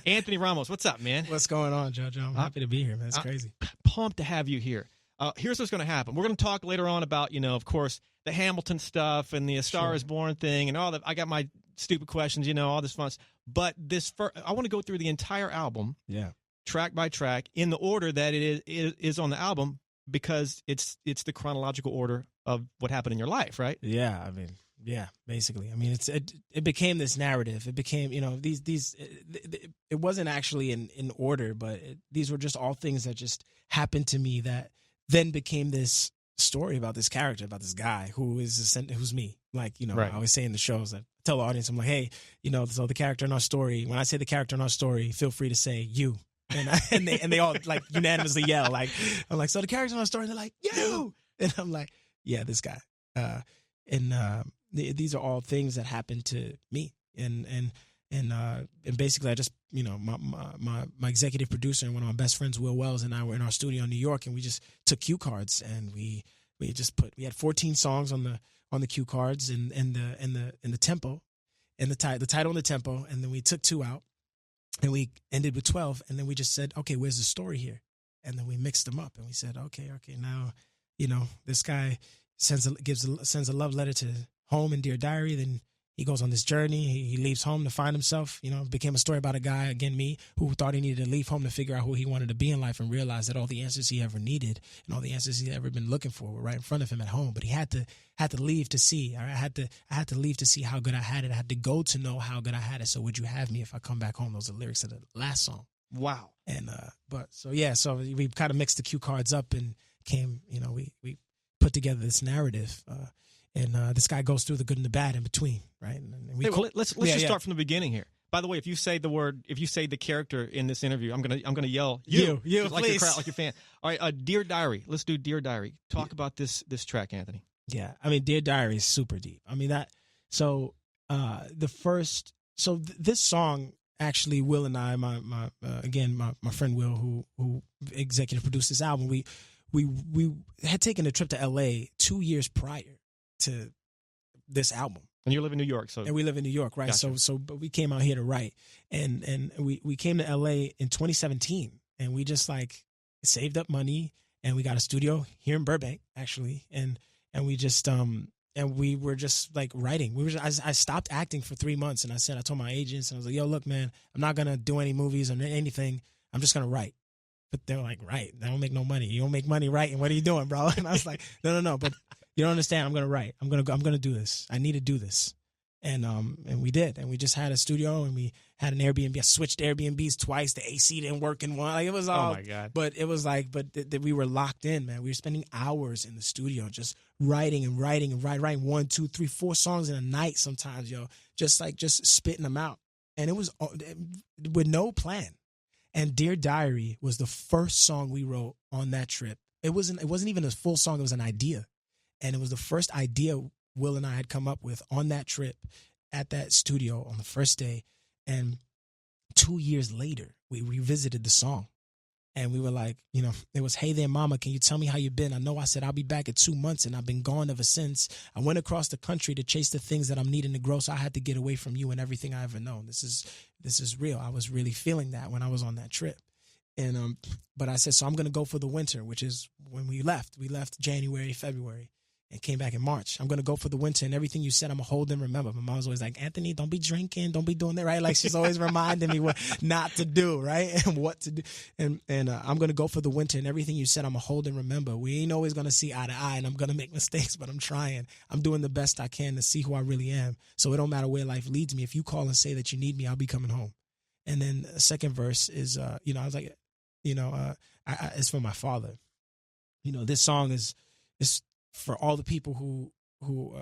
Anthony Ramos, what's up, man? What's going on, JoJo? I'm happy to be here, man. It's crazy. Pumped to have you here. Here's what's going to happen. We're going to talk later on about, of course, the Hamilton stuff and the A Star Is Born thing and all that. I got my stupid questions, all this fun stuff. But I want to go through the entire album, track by track, in the order that it is on the album, because it's the chronological order of what happened in your life, right? Yeah, basically. I mean, it became this narrative. It became, these. It wasn't actually in order, but these were just all things that just happened to me that then became this story about this character, about this guy who's me. Like, right. I always say in the shows, I tell the audience, I'm like, hey, so the character in our story. When I say the character in our story, feel free to say you. And they all like unanimously yell. Like, I'm like, so the character in our story, they're like, you. And I'm like, yeah, this guy. These are all things that happened to me, and basically I just my executive producer and one of my best friends, Will Wells, and I were in our studio in New York, and we just took cue cards and we had 14 songs on the cue cards and the tempo and the title and the tempo, and then we took 2 out and we ended with 12, and then we just said, okay, where's the story here? And then we mixed them up and we said, okay, now this guy sends a love letter to home in Dear Diary. Then he goes on this journey. He leaves home to find himself. It became a story about a guy, again, me, who thought he needed to leave home to figure out who he wanted to be in life, and realized that all the answers he ever needed and all the answers he ever been looking for were right in front of him at home. But he had to leave to see. I had to leave to see how good I had it. I had to go to know how good I had it. So would you have me if I come back home? Those are the lyrics of the last song. Wow. And so we kind of mixed the cue cards up and came. We put together this narrative. And this guy goes through the good and the bad in between, right? Let's just start from the beginning here. By the way, if you say the character in this interview, I'm gonna yell you like please. Like your fan. All right, Dear Diary. Let's do Dear Diary. Talk about this track, Anthony. Yeah, I mean, Dear Diary is super deep. I mean this song actually, Will and I, my friend Will, who executive produced this album, we had taken a trip to LA 2 years prior to this album. And you live in New York, and we live in New York, right? Gotcha. But we came out here to write, and we came to LA in 2017, and we just like saved up money, and we got a studio here in Burbank, actually, and we just and we were just like writing. I stopped acting for 3 months, and I told my agents, and I was like, yo, look, man, I'm not gonna do any movies or anything. I'm just gonna write. But they're like, right? I don't make no money. You don't make money writing. What are you doing, bro? And I was like, no, but. You don't understand. I'm gonna write. I'm gonna do this. I need to do this, and we did. And we just had a studio, and we had an Airbnb. I switched Airbnbs twice. The AC didn't work in one. Like, it was all. Oh my God! But it was like, we were locked in, man. We were spending hours in the studio just writing and writing 1, 2, 3, 4 songs in a night. Sometimes, just spitting them out, and it was with no plan. And Dear Diary was the first song we wrote on that trip. It wasn't even a full song. It was an idea. And it was the first idea Will and I had come up with on that trip at that studio on the first day. And 2 years later, we revisited the song. And we were like, it was, hey there, mama, can you tell me how you been? I know I said I'll be back in 2 months, and I've been gone ever since. I went across the country to chase the things that I'm needing to grow, so I had to get away from you and everything I ever known. This is real. I was really feeling that when I was on that trip. And but I said, so I'm going to go for the winter, which is when we left. We left January, February. And came back in March. I'm going to go for the winter, and everything you said, I'm going to hold and remember. My mom was always like, Anthony, don't be drinking. Don't be doing that, right? Like, she's always reminding me what not to do, right? And what to do. And I'm going to go for the winter, and everything you said, I'm going to hold and remember. We ain't always going to see eye to eye, and I'm going to make mistakes, but I'm trying. I'm doing the best I can to see who I really am. So it don't matter where life leads me. If you call and say that you need me, I'll be coming home. And then the second verse is, I was like, it's for my father. This song is for all the people who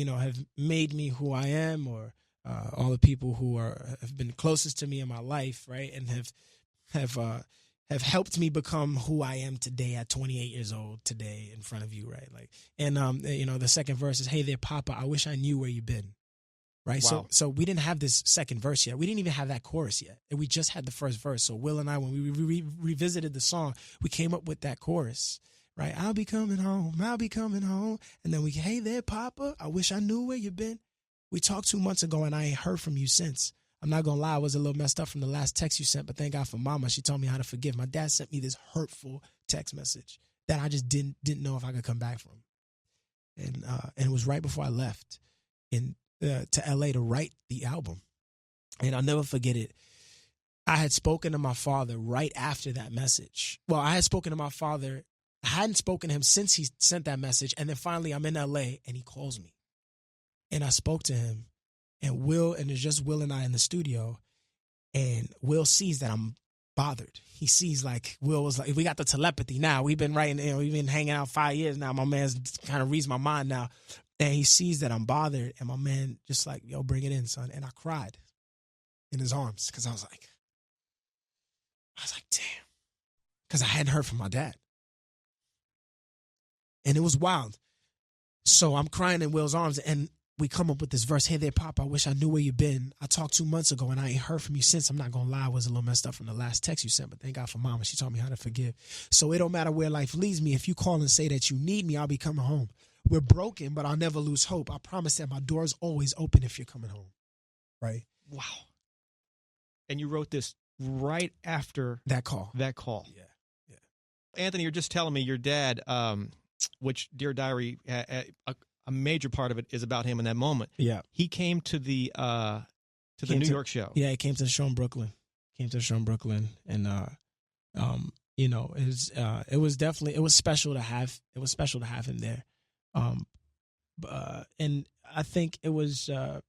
have made me who I am, or all the people who have been closest to me in my life, right, and have helped me become who I am today at 28 years old today in front of you, right? Like, and the second verse is, hey there, Papa, I wish I knew where you've been, right? Wow. So we didn't have this second verse yet. We didn't even have that chorus yet. And we just had the first verse. So Will and I, when we revisited the song, we came up with that chorus. Right, I'll be coming home, and then hey there, Papa, I wish I knew where you've been. We talked 2 months ago, and I ain't heard from you since. I'm not gonna lie, I was a little messed up from the last text you sent, but thank God for mama. She told me how to forgive. My dad sent me this hurtful text message that I just didn't know if I could come back from. And it was right before I left to LA to write the album. And I'll never forget it. I had spoken to my father right after that message. Well, I had spoken to my father. I hadn't spoken to him since he sent that message. And then finally I'm in LA and he calls me. And I spoke to him. And it's just Will and I in the studio. And Will sees that I'm bothered. He sees like, Will was like, we got the telepathy now. We've been writing, we've been hanging out 5 years now. My man's kind of reads my mind now. And he sees that I'm bothered. And my man just like, yo, bring it in, son. And I cried in his arms because I was like, damn. Because I hadn't heard from my dad. And it was wild. So I'm crying in Will's arms and we come up with this verse. Hey there, Pop, I wish I knew where you been. I talked 2 months ago and I ain't heard from you since. I'm not going to lie. I was a little messed up from the last text you sent, but thank God for mama. She taught me how to forgive. So it don't matter where life leads me. If you call and say that you need me, I'll be coming home. We're broken, but I'll never lose hope. I promise that my door's always open if you're coming home. Right? Wow. And you wrote this right after that call. Yeah. Anthony, you're just telling me your dad, which Dear Diary, a major part of it is about him in that moment. Yeah. He came to the New York show. Yeah, he came to the show in Brooklyn. And you know, it was definitely, it was special to have him there. And I think it was I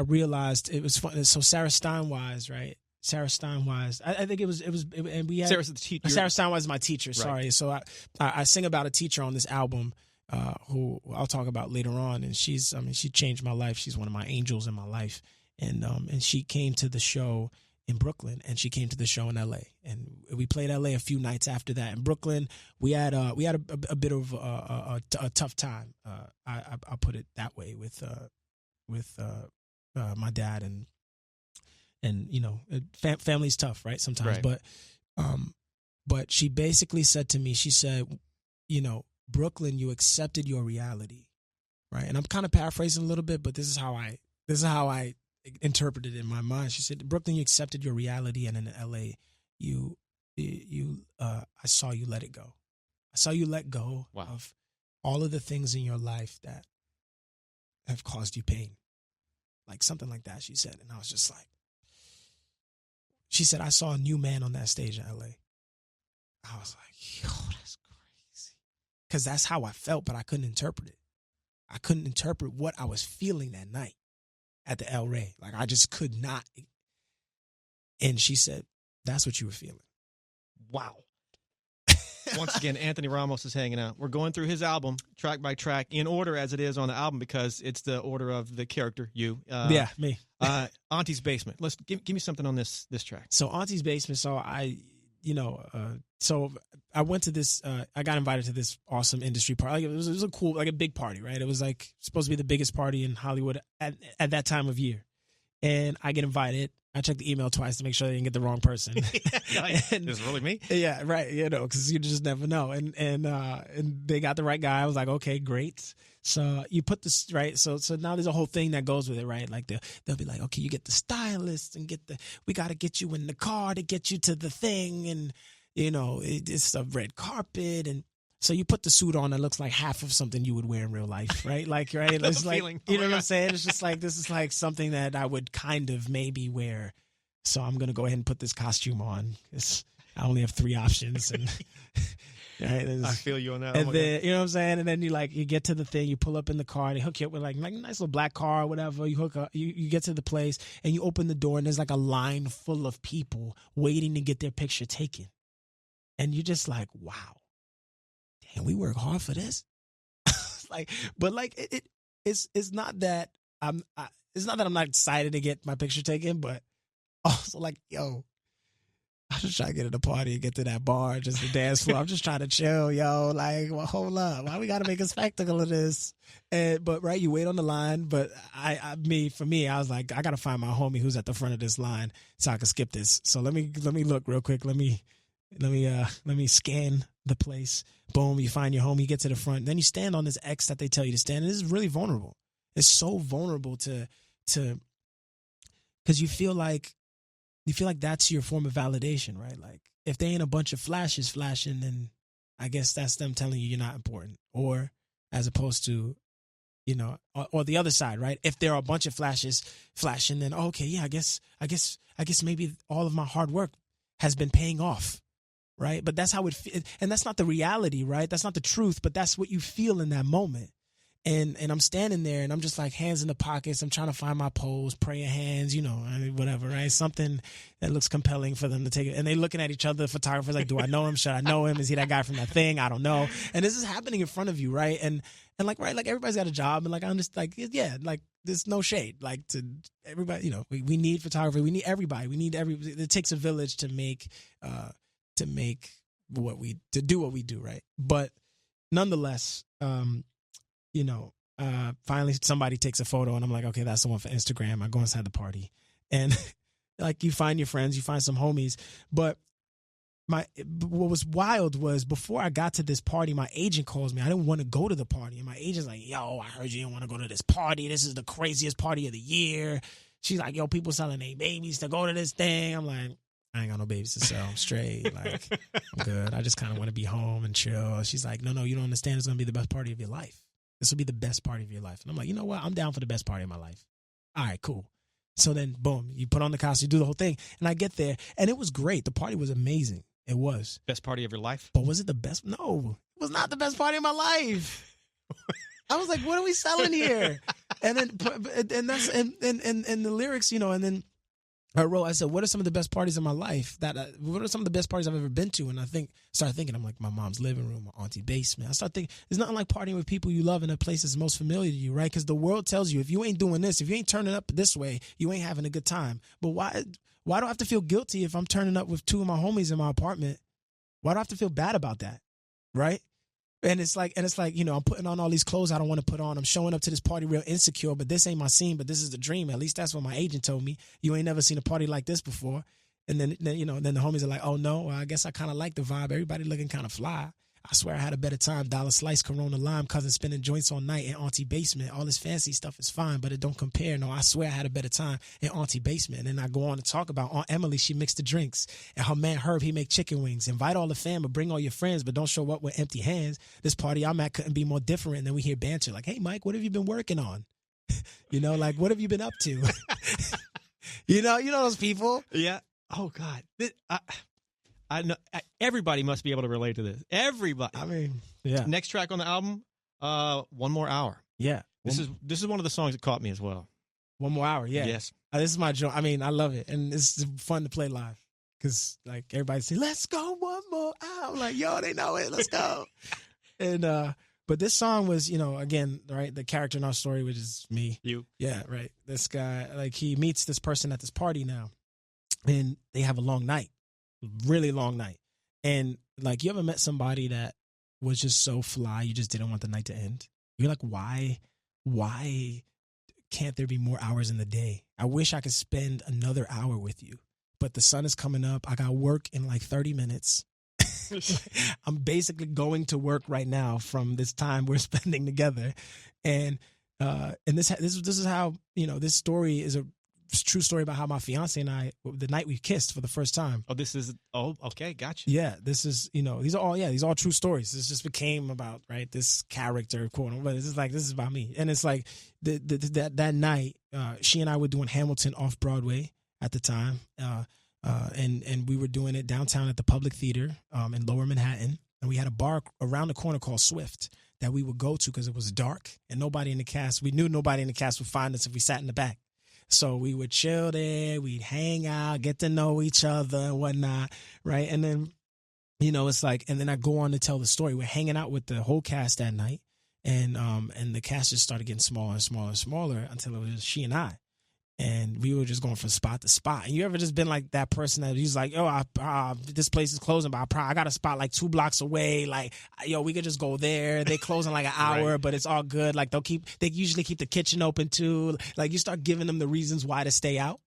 realized it was fun. So Sarah Steinwise, right? I think it was, and we had Sarah's the teacher. Sarah Steinwise is my teacher. Sorry. Right. So I sing about a teacher on this album, who I'll talk about later on. And she changed my life. She's one of my angels in my life. And she came to the show in Brooklyn and she came to the show in LA. And we played LA a few nights after that. In Brooklyn, we had a bit of a tough time. I'll put it that way with my dad and you know, family's tough, right? Sometimes, right. But she basically said to me, she said, you know, Brooklyn, you accepted your reality, right? And I'm kind of paraphrasing a little bit, but this is how I interpreted it in my mind. She said, Brooklyn, you accepted your reality, and in LA, I saw you let it go. I saw you let go of all of the things in your life that have caused you pain, like something like that. She said, and I was just like. She said, I saw a new man on that stage in LA. I was like, yo, that's crazy. Because that's how I felt, but I couldn't interpret it. I couldn't interpret what I was feeling that night at the El Rey. Like, I just could not. And she said, that's what you were feeling. Wow. Once again, Anthony Ramos is hanging out. We're going through his album track by track in order as it is on the album because it's the order of the character, you. Yeah, me. Auntie's Basement. Let's give me something on this track. So Auntie's Basement. So so I went to this. I got invited to this awesome industry party. Like, it was a cool, like a big party, right? It was like supposed to be the biggest party in Hollywood at that time of year, and I get invited. I checked the email twice to make sure they didn't get the wrong person. Is it really me? Yeah, right. You know, because you just never know. And they got the right guy. I was like, okay, great. So you put this right. So now there's a whole thing that goes with it, right? Like they'll be like, okay, you get the stylist and we got to get you in the car to get you to the thing, and you know it's a red carpet, and so you put the suit on that looks like half of something you would wear in real life, right? Like, right? It's like, feeling. You know what I'm saying? It's just like, this is like something that I would kind of maybe wear. So I'm going to go ahead and put this costume on because I only have 3 options. And right, I feel you on that. And then, you know what I'm saying? And then you get to the thing, you pull up in the car, they hook you up with like a nice little black car or whatever. You hook up, you get to the place and you open the door and there's like a line full of people waiting to get their picture taken. And you're just like, wow. And we work hard for this. It's not that I'm not excited to get my picture taken, but also like, yo, I'm just trying to get to the party and get to that bar, just the dance floor. I'm just trying to chill, yo. Like, well, hold up, why we got to make a spectacle of this? But right, you wait on the line. But for me, I was like, I got to find my homie who's at the front of this line so I can skip this. So let me look real quick. Let me scan the place. Boom, you find your home, you get to the front. Then you stand on this X that they tell you to stand. And this is really vulnerable. It's so vulnerable to because you feel like that's your form of validation, right? Like if they ain't a bunch of flashes flashing, then I guess that's them telling you you're not important. Or as opposed to, you know, or the other side, right? If there are a bunch of flashes flashing, then okay, yeah, I guess maybe all of my hard work has been paying off, right? But that's how it feels, and that's not the reality, right? That's not the truth, but that's what you feel in that moment. And I'm standing there and I'm just like hands in the pockets. I'm trying to find my pose, prayer hands, you know, I mean, whatever, right? Something that looks compelling for them to take it. And they looking at each other, the photographers like, do I know him? Should I know him? Is he that guy from that thing? I don't know. And this is happening in front of you, right? And like, right, like everybody's got a job. And like, I understand, like, yeah, like there's no shade. Like to everybody, you know, we need photography. We need everybody. We need it takes a village to do what we do, right? But nonetheless, you know, finally somebody takes a photo and I'm like, okay, that's the one for Instagram. I go inside the party and like you find your friends, you find some homies. But what was wild was before I got to this party, my agent calls me. I didn't want to go to the party. And my agent's like, yo, I heard you didn't want to go to this party. This is the craziest party of the year. She's like, yo, people selling their babies to go to this thing. I'm like, I ain't got no babies to sell. I'm straight. Like, I'm good. I just kind of want to be home and chill. She's like, no, you don't understand. It's going to be the best party of your life. This will be the best party of your life. And I'm like, you know what? I'm down for the best party of my life. All right, cool. So then, boom, you put on the costume, you do the whole thing. And I get there, and it was great. The party was amazing. It was. Best party of your life? But was it the best? No, it was not the best party of my life. I was like, what are we selling here? And then, and that's, and the lyrics, you know, and then I said, what are some of the best parties of my life? What are some of the best parties I've ever been to? And I started thinking, I'm like, my mom's living room, my auntie basement. I started thinking, there's nothing like partying with people you love in a place that's most familiar to you, right? Because the world tells you, if you ain't doing this, if you ain't turning up this way, you ain't having a good time. But why do I have to feel guilty if I'm turning up with two of my homies in my apartment? Why do I have to feel bad about that, right? And it's like, you know, I'm putting on all these clothes I don't want to put on. I'm showing up to this party real insecure, but this ain't my scene, but this is the dream. At least that's what my agent told me. You ain't never seen a party like this before. And then you know, then the homies are like, oh no, well, I guess I kind of like the vibe. Everybody looking kind of fly. I swear I had a better time. Dollar Slice, Corona Lime, cousin spinning joints all night in Auntie basement. All this fancy stuff is fine, but it don't compare. No, I swear I had a better time in Auntie basement. And then I go on to talk about Aunt Emily. She mixed the drinks. And her man Herb, he make chicken wings. Invite all the fam, but bring all your friends, but don't show up with empty hands. This party I'm at couldn't be more different. And then we hear banter like, hey, Mike, what have you been working on? You know, like, what have you been up to? you know those people? Yeah. Oh, God. I know everybody must be able to relate to this. Everybody. I mean, yeah. Next track on the album, One More Hour. Yeah. This is one of the songs that caught me as well. One More Hour, yeah. Yes. This is my joint. I mean, I love it. And it's fun to play live. Because, like, everybody say, let's go one more hour. I'm like, yo, they know it. Let's go. And, but this song was, you know, again, right, the character in our story, which is me. You. Yeah, right. This guy, like, he meets this person at this party now. And they have a long night. Really long night. And like, you ever met somebody that was just so fly you just didn't want the night to end? You're like, why can't there be more hours in the day? I wish I could spend another hour with you, but the sun is coming up. I got work in like 30 minutes. I'm basically going to work right now from this time we're spending together. And this is how, you know, this story is a true story about how my fiance and I, the night we kissed for the first time. Okay, gotcha. Yeah, this is, you know, these are all true stories. This just became about, right, this character, quote unquote, but this is about me. And it's like that night, she and I were doing Hamilton off Broadway at the time, and we were doing it downtown at the Public Theater in Lower Manhattan, and we had a bar around the corner called Swift that we would go to because it was dark and we knew nobody in the cast would find us if we sat in the back. So we would chill there, we'd hang out, get to know each other and whatnot, right? And then, you know, it's like, and then I go on to tell the story. We're hanging out with the whole cast that night, and the cast just started getting smaller and smaller and smaller until it was just she and I. And we were just going from spot to spot. And you ever just been like that person that he's like, oh, this place is closing, but I got a spot like 2 blocks away. Like, yo, we could just go there. They close in like an hour, right, but it's all good. Like they usually keep the kitchen open too. Like you start giving them the reasons why to stay out.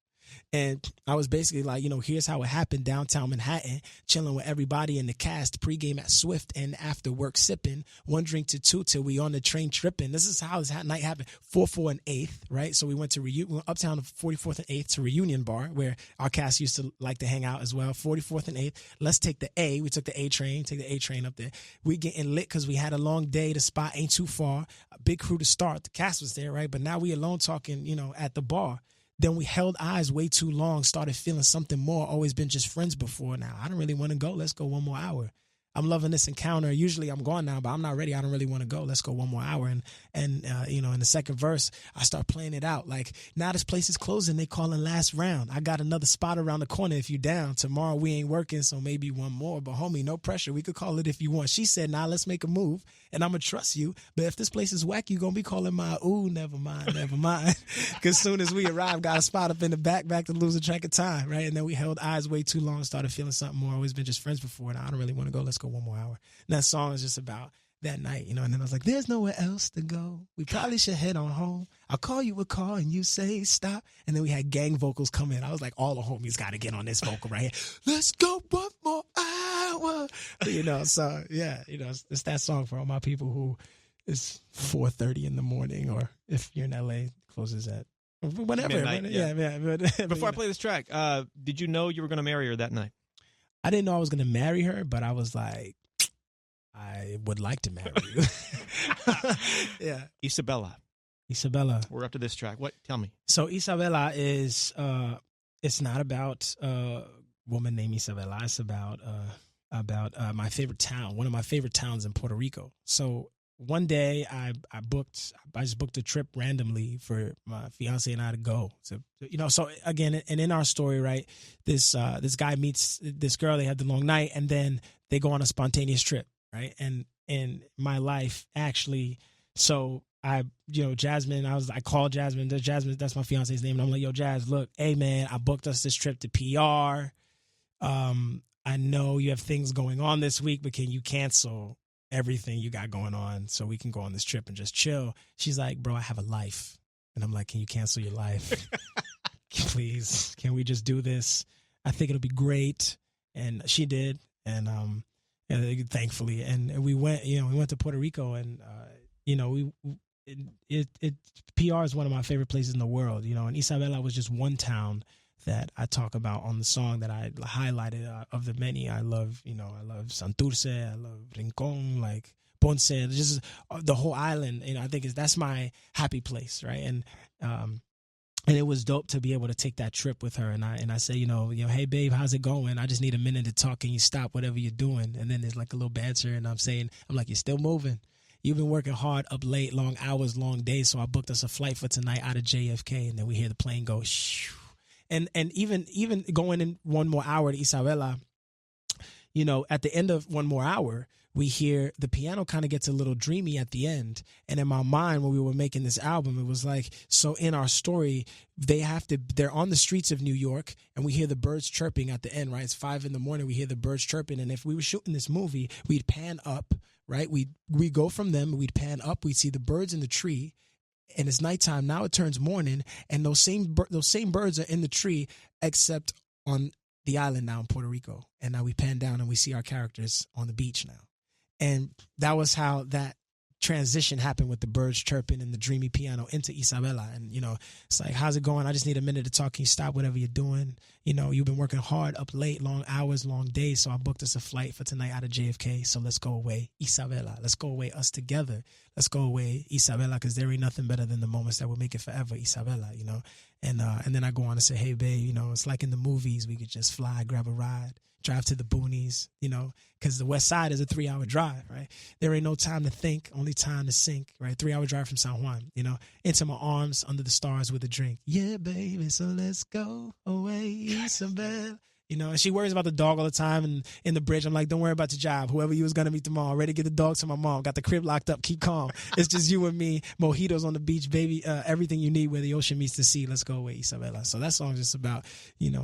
And I was basically like, here's how it happened downtown Manhattan, chilling with everybody in the cast, pregame at Swift and after work sipping, 1 drink to 2 till we on the train tripping. This is how this night happened. 4th and 8th, right? So we went uptown to 44th and 8th to Reunion Bar, where our cast used to like to hang out as well. 44th and 8th. Let's take the A. We took the A train, up there. We getting lit because we had a long day. The spot ain't too far. A big crew to start. The cast was there, right? But now we alone talking, at the bar. Then we held eyes way too long, started feeling something more, always been just friends before. Now, I don't really want to go. Let's go 1 more hour. I'm loving this encounter. Usually I'm gone now, but I'm not ready. I don't really want to go. Let's go 1 more hour. And in the second verse, I start playing it out. Like, now this place is closing. They calling last round. I got another spot around the corner if you down. Tomorrow we ain't working, so maybe 1 more. But homie, no pressure. We could call it if you want. She said, nah, let's make a move. And I'm going to trust you. But if this place is whack, you going to be calling my, ooh, never mind. Because soon as we arrived, got a spot up in the back to losing track of time, right? And then we held eyes way too long, started feeling something more. Always been just friends before. Now I don't really want to go. Let's go 1 more hour. And that song is just about that night, and then I was like, there's nowhere else to go. We probably should head on home. I'll call you a call and you say stop. And then we had gang vocals come in. I was like, all the homies got to get on this vocal right here. Let's go 1 more hour. So yeah, it's that song for all my people who it's 4:30 in the morning, or if you're in LA, closes at whenever. Midnight, yeah. Before I play this track, did you know you were going to marry her that night? I didn't know I was going to marry her, but I was like, I would like to marry you. Yeah. Isabella. We're up to this track. What? Tell me. So Isabella is, it's not about a woman named Isabella. It's about my favorite town, one of my favorite towns in Puerto Rico. So one day I just booked a trip randomly for my fiance and I to go. So, so again, and in our story, right, this guy meets this girl, they had the long night, and then they go on a spontaneous trip, right? And in my life, actually, so Jasmine, I called Jasmine, that's my fiance's name, and I'm like, yo, Jazz, look, hey man, I booked us this trip to PR. I know you have things going on this week, but can you cancel everything you got going on so we can go on this trip and just chill? She's like, bro, I have a life. And I'm like, can you cancel your life? Please, can we just do this? I think it'll be great. And she did. And thankfully, and we went to Puerto Rico, and PR is one of my favorite places in the world, and Isabella was just one town that I talk about on the song that I highlighted of the many. I love Santurce, I love Rincon, like Ponce, just the whole island. I think that's my happy place, right? And it was dope to be able to take that trip with her. And I say, hey babe, how's it going? I just need a minute to talk. Can you stop whatever you're doing? And then there's like a little banter, and I'm like, you're still moving. You've been working hard, up late, long hours, long days. So I booked us a flight for tonight out of JFK, and then we hear the plane go shoo. And even going in 1 more hour to Isabella, at the end of 1 more hour, we hear the piano kind of gets a little dreamy at the end. And in my mind, when we were making this album, it was like, so in our story, they're on the streets of New York, and we hear the birds chirping at the end, right? It's 5 a.m, we hear the birds chirping. And if we were shooting this movie, we'd pan up, right? We go from them, we'd pan up, we'd see the birds in the tree. And it's nighttime. Now it turns morning, and those same birds are in the tree, except on the island now in Puerto Rico. And now we pan down and we see our characters on the beach now. And that was how that transition happened, with the birds chirping and the dreamy piano into Isabella. And, it's like, how's it going? I just need a minute to talk. Can you stop whatever you're doing? You've been working hard, up late, long hours, long days. So I booked us a flight for tonight out of JFK. So let's go away, Isabella. Let's go away, us together. Let's go away, Isabella, because there ain't nothing better than the moments that will make it forever, Isabella, And then I go on and say, hey, babe, it's like in the movies. We could just fly, grab a ride, drive to the boonies, because the west side is a 3-hour drive, right? There ain't no time to think, only time to sink, right? 3-hour drive from San Juan, into my arms under the stars with a drink. Yeah, baby, so let's go away, Isabel. And she worries about the dog all the time. And in the bridge, I'm like, don't worry about your job. Whoever you was going to meet tomorrow, ready to get the dog to my mom. Got the crib locked up. Keep calm. It's just you and me. Mojitos on the beach, baby. Everything you need where the ocean meets the sea. Let's go away, Isabella. So that song's just about,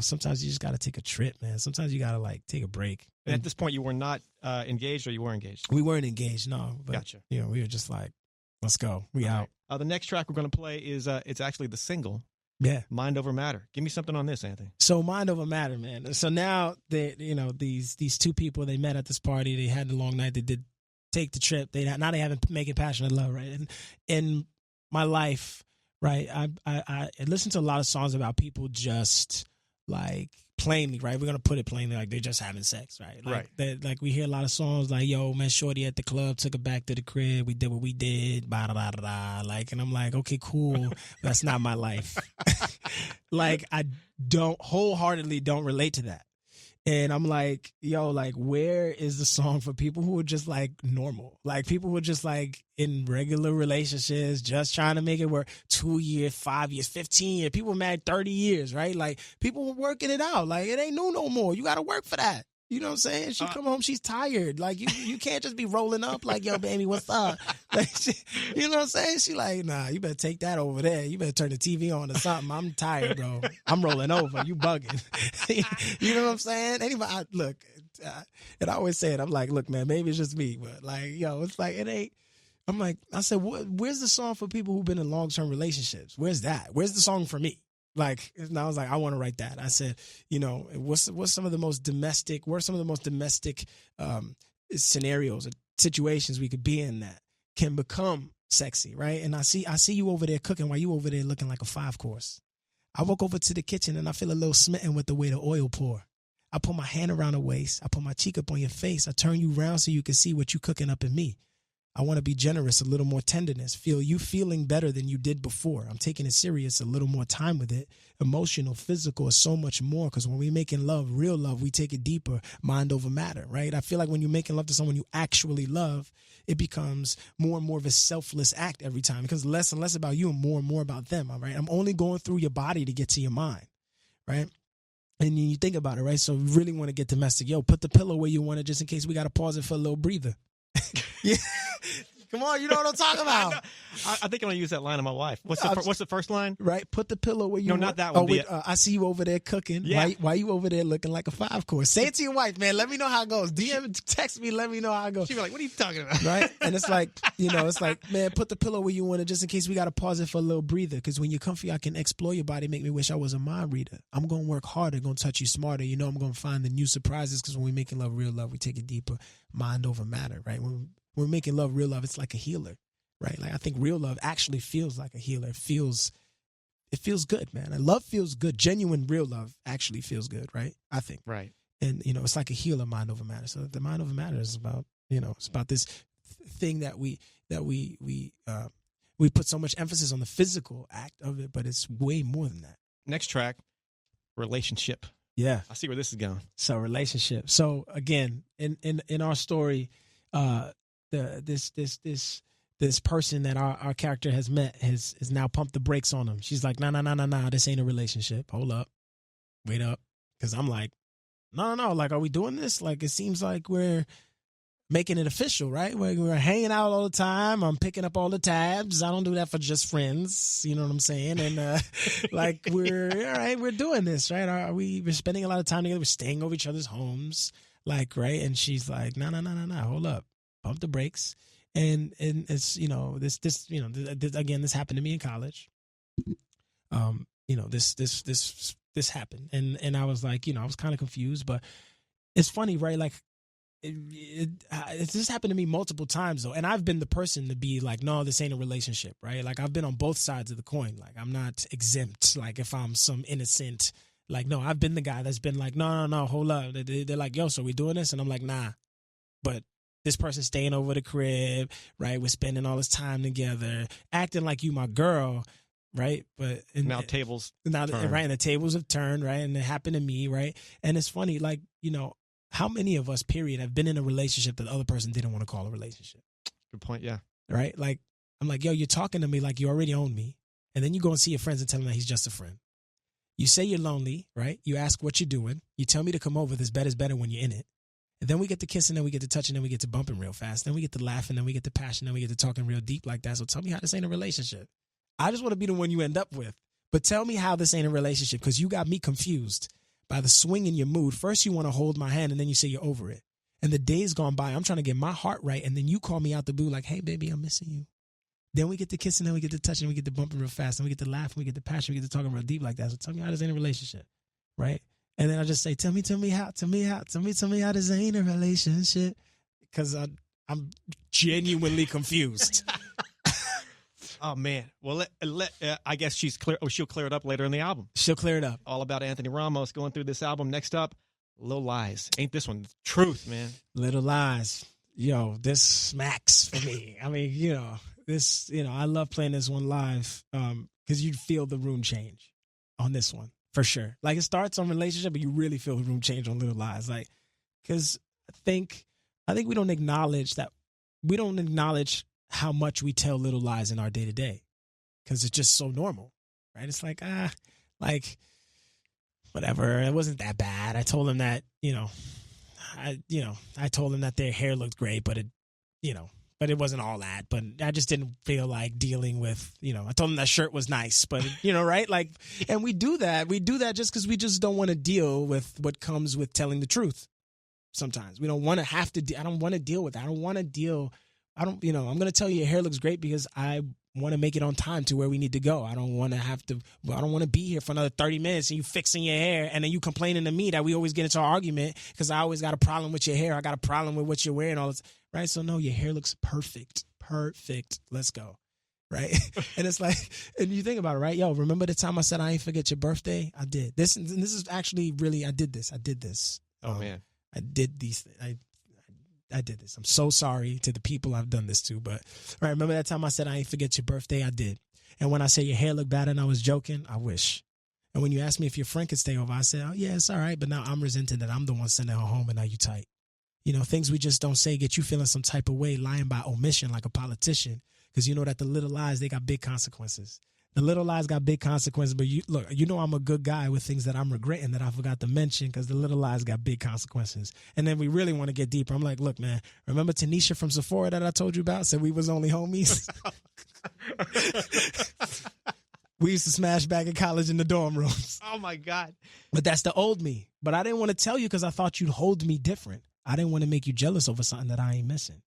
sometimes you just got to take a trip, man. Sometimes you got to take a break. And at this point, you were not engaged, or you were engaged? We weren't engaged, no. But, gotcha. We were just like, let's go. We out. Right. The next track we're going to play is it's actually the single Yeah. Mind over matter. Give me something on this, Anthony. So mind over matter, man. So now these two people, they met at this party. They had the long night. They did take the trip. Now they haven't making passionate love, right? And in my life, right, I listen to a lot of songs about people just like plainly, right? We're gonna put it plainly, like they're just having sex, right? Like we hear a lot of songs like, "Yo, man, shorty at the club took her back to the crib. We did what we did." Blah, blah, blah, blah. Like, and I'm like, okay, cool. That's not my life. Like, I wholeheartedly don't relate to that. And I'm like, yo, like, where is the song for people who are just like normal? Like people who are just like in regular relationships, just trying to make it work. 2 years, 5 years, 15 years. People married 30 years, right? Like people were working it out. Like it ain't new no more. You got to work for that. You know what I'm saying? She come home, she's tired. Like you can't just be rolling up like, yo, baby, what's up? Like, you know what I'm saying? She like, nah, you better take that over there. You better turn the TV on or something. I'm tired, bro. I'm rolling over. You bugging. You know what I'm saying? Anybody, look, and I always say it. I'm like, look, man, maybe it's just me, but like, yo, it's like, it ain't. I'm like, I said, where's the song for people who've been in long-term relationships? Where's that? Where's the song for me? Like, and I was like, I want to write that. I said, you know, what's some of the most domestic scenarios or situations we could be in that can become sexy, right? And I see you over there cooking while you over there looking like a 5-course. I walk over to the kitchen and I feel a little smitten with the way the oil pour. I put my hand around the waist. I put my cheek up on your face. I turn you around so you can see what you cooking up in me. I want to be generous, a little more tenderness, feel you feeling better than you did before. I'm taking it serious, a little more time with it. Emotional, physical, is so much more, because when we're making love, real love, we take it deeper, mind over matter, right? I feel like when you're making love to someone you actually love, it becomes more and more of a selfless act every time. It becomes less and less about you and more about them, all right? I'm only going through your body to get to your mind, right? And you think about it, right? So we really want to get domestic. Yo, put the pillow where you want it just in case we got to pause it for a little breather. Yeah. Come on, you know what I'm talking about. I think I'm gonna use that line on my wife. What's the first line? Right, put the pillow where you. No, want. not that one. I see you over there cooking. Yeah. Why you over there looking like a 5-course? Say it to your wife, man. Let me know how it goes. DM, text me. Let me know how it goes. She'll be like, "What are you talking about?" Right, and it's like, it's like, man, put the pillow where you want it, just in case we got to pause it for a little breather. Because when you're comfy, I can explore your body, make me wish I was a mind reader. I'm gonna work harder, gonna touch you smarter. I'm gonna find the new surprises. Because when we're making love, real love, we take it deeper, mind over matter. Right, when we're making love, real love, it's like a healer. Right, like I think real love actually feels like a healer. It feels good, man. And love feels good. Genuine, real love actually feels good, right? I think. Right. And it's like a healer, mind over matter. So the mind over matter is about, it's about this thing that we put so much emphasis on the physical act of it, but it's way more than that. Next track, relationship. Yeah, I see where this is going. So relationship. So again, in our story, this person that our character has met has now pumped the brakes on him. She's like, nah, this ain't a relationship. Hold up. Wait up. Because I'm like, no. Like, are we doing this? Like, it seems like we're making it official, right? We're hanging out all the time. I'm picking up all the tabs. I don't do that for just friends. You know what I'm saying? And like, we're doing this, right? We're spending a lot of time together. We're staying over each other's homes. Like, right? And she's like, no. Hold up. Pump the brakes. And it's, this again, this happened to me in college. This happened. And I was like, I was kind of confused, but it's funny, right? Like this happened to me multiple times though. And I've been the person to be like, no, this ain't a relationship, right? Like I've been on both sides of the coin. Like I'm not exempt. Like if I'm some innocent, like, no, I've been the guy that's been like, no, hold up. They're like, yo, so we doing this? And I'm like, nah, but this person staying over the crib, right? We're spending all this time together, acting like you my girl, right? But now tables turn. Right? And the tables have turned, right? And it happened to me, right? And it's funny, like, how many of us, period, have been in a relationship that the other person didn't want to call a relationship? Good point, yeah. Right? Like, I'm like, yo, you're talking to me like you already own me. And then you go and see your friends and tell them that he's just a friend. You say you're lonely, right? You ask what you're doing. You tell me to come over. This bed is better when you're in it. And then we get to kissing, then we get to touching, then we get to bumping real fast. Then we get to laughing, then we get to passion, then we get to talking real deep like that. So tell me how this ain't a relationship. I just want to be the one you end up with. But tell me how this ain't a relationship, because you got me confused by the swing in your mood. First you want to hold my hand, and then you say you're over it. And the days gone by, I'm trying to get my heart right, and then you call me out the blue like, hey, baby, I'm missing you. Then we get to kissing, then we get to touching, we get to bumping real fast, and we get to laughing, we get to passion, we get to talking real deep like that. So tell me how this ain't a relationship, right? And then I just say, tell me how this ain't a relationship, because I'm genuinely confused. Oh man. Well, I guess she's clear. Oh, she'll clear it up later in the album. She'll clear it up. All about Anthony Ramos going through this album. Next up, Little Lies. Ain't this one truth, man? Little Lies. Yo, this smacks for me. I mean, I love playing this one live because you feel the room change on this one for sure. Like, it starts on relationship, but you really feel the room change on Little Lies. Like, because I think we don't acknowledge that. We don't acknowledge how much we tell little lies in our day to day, because it's just so normal, right? It's like, whatever. It wasn't that bad. I told him that, I told him that their hair looked great, but it wasn't all that. But I just didn't feel like dealing with, I told him that shirt was nice, but right? Like, and we do that. We do that just because we just don't want to deal with what comes with telling the truth. Sometimes we don't want to have to. I don't want to deal with that. I don't want to deal. I'm going to tell you your hair looks great because I want to make it on time to where we need to go. I don't want to be here for another 30 minutes and you fixing your hair and then you complaining to me that we always get into an argument because I always got a problem with your hair. I got a problem with what you're wearing, all this, right? So no, your hair looks perfect. Let's go. Right. And it's like, and you think about it, right? Yo, remember the time I said I ain't forget your birthday? I did this. And this is actually really, I did this. Oh man. I did these things. I did this. I'm so sorry to the people I've done this to, but right, remember that time I said I ain't forget your birthday? I did. And when I said your hair looked bad and I was joking, I wish. And when you asked me if your friend could stay over, I said, oh yeah, it's all right. But now I'm resenting that I'm the one sending her home and now you tight. Things we just don't say get you feeling some type of way, lying by omission like a politician, because you know that the little lies, they got big consequences. The little lies got big consequences, but I'm a good guy with things that I'm regretting that I forgot to mention because the little lies got big consequences. And then we really want to get deeper. I'm like, look, man, remember Tanisha from Sephora that I told you about? Said we was only homies? We used to smash back in college in the dorm rooms. Oh, my God. But that's the old me. But I didn't want to tell you because I thought you'd hold me different. I didn't want to make you jealous over something that I ain't missing.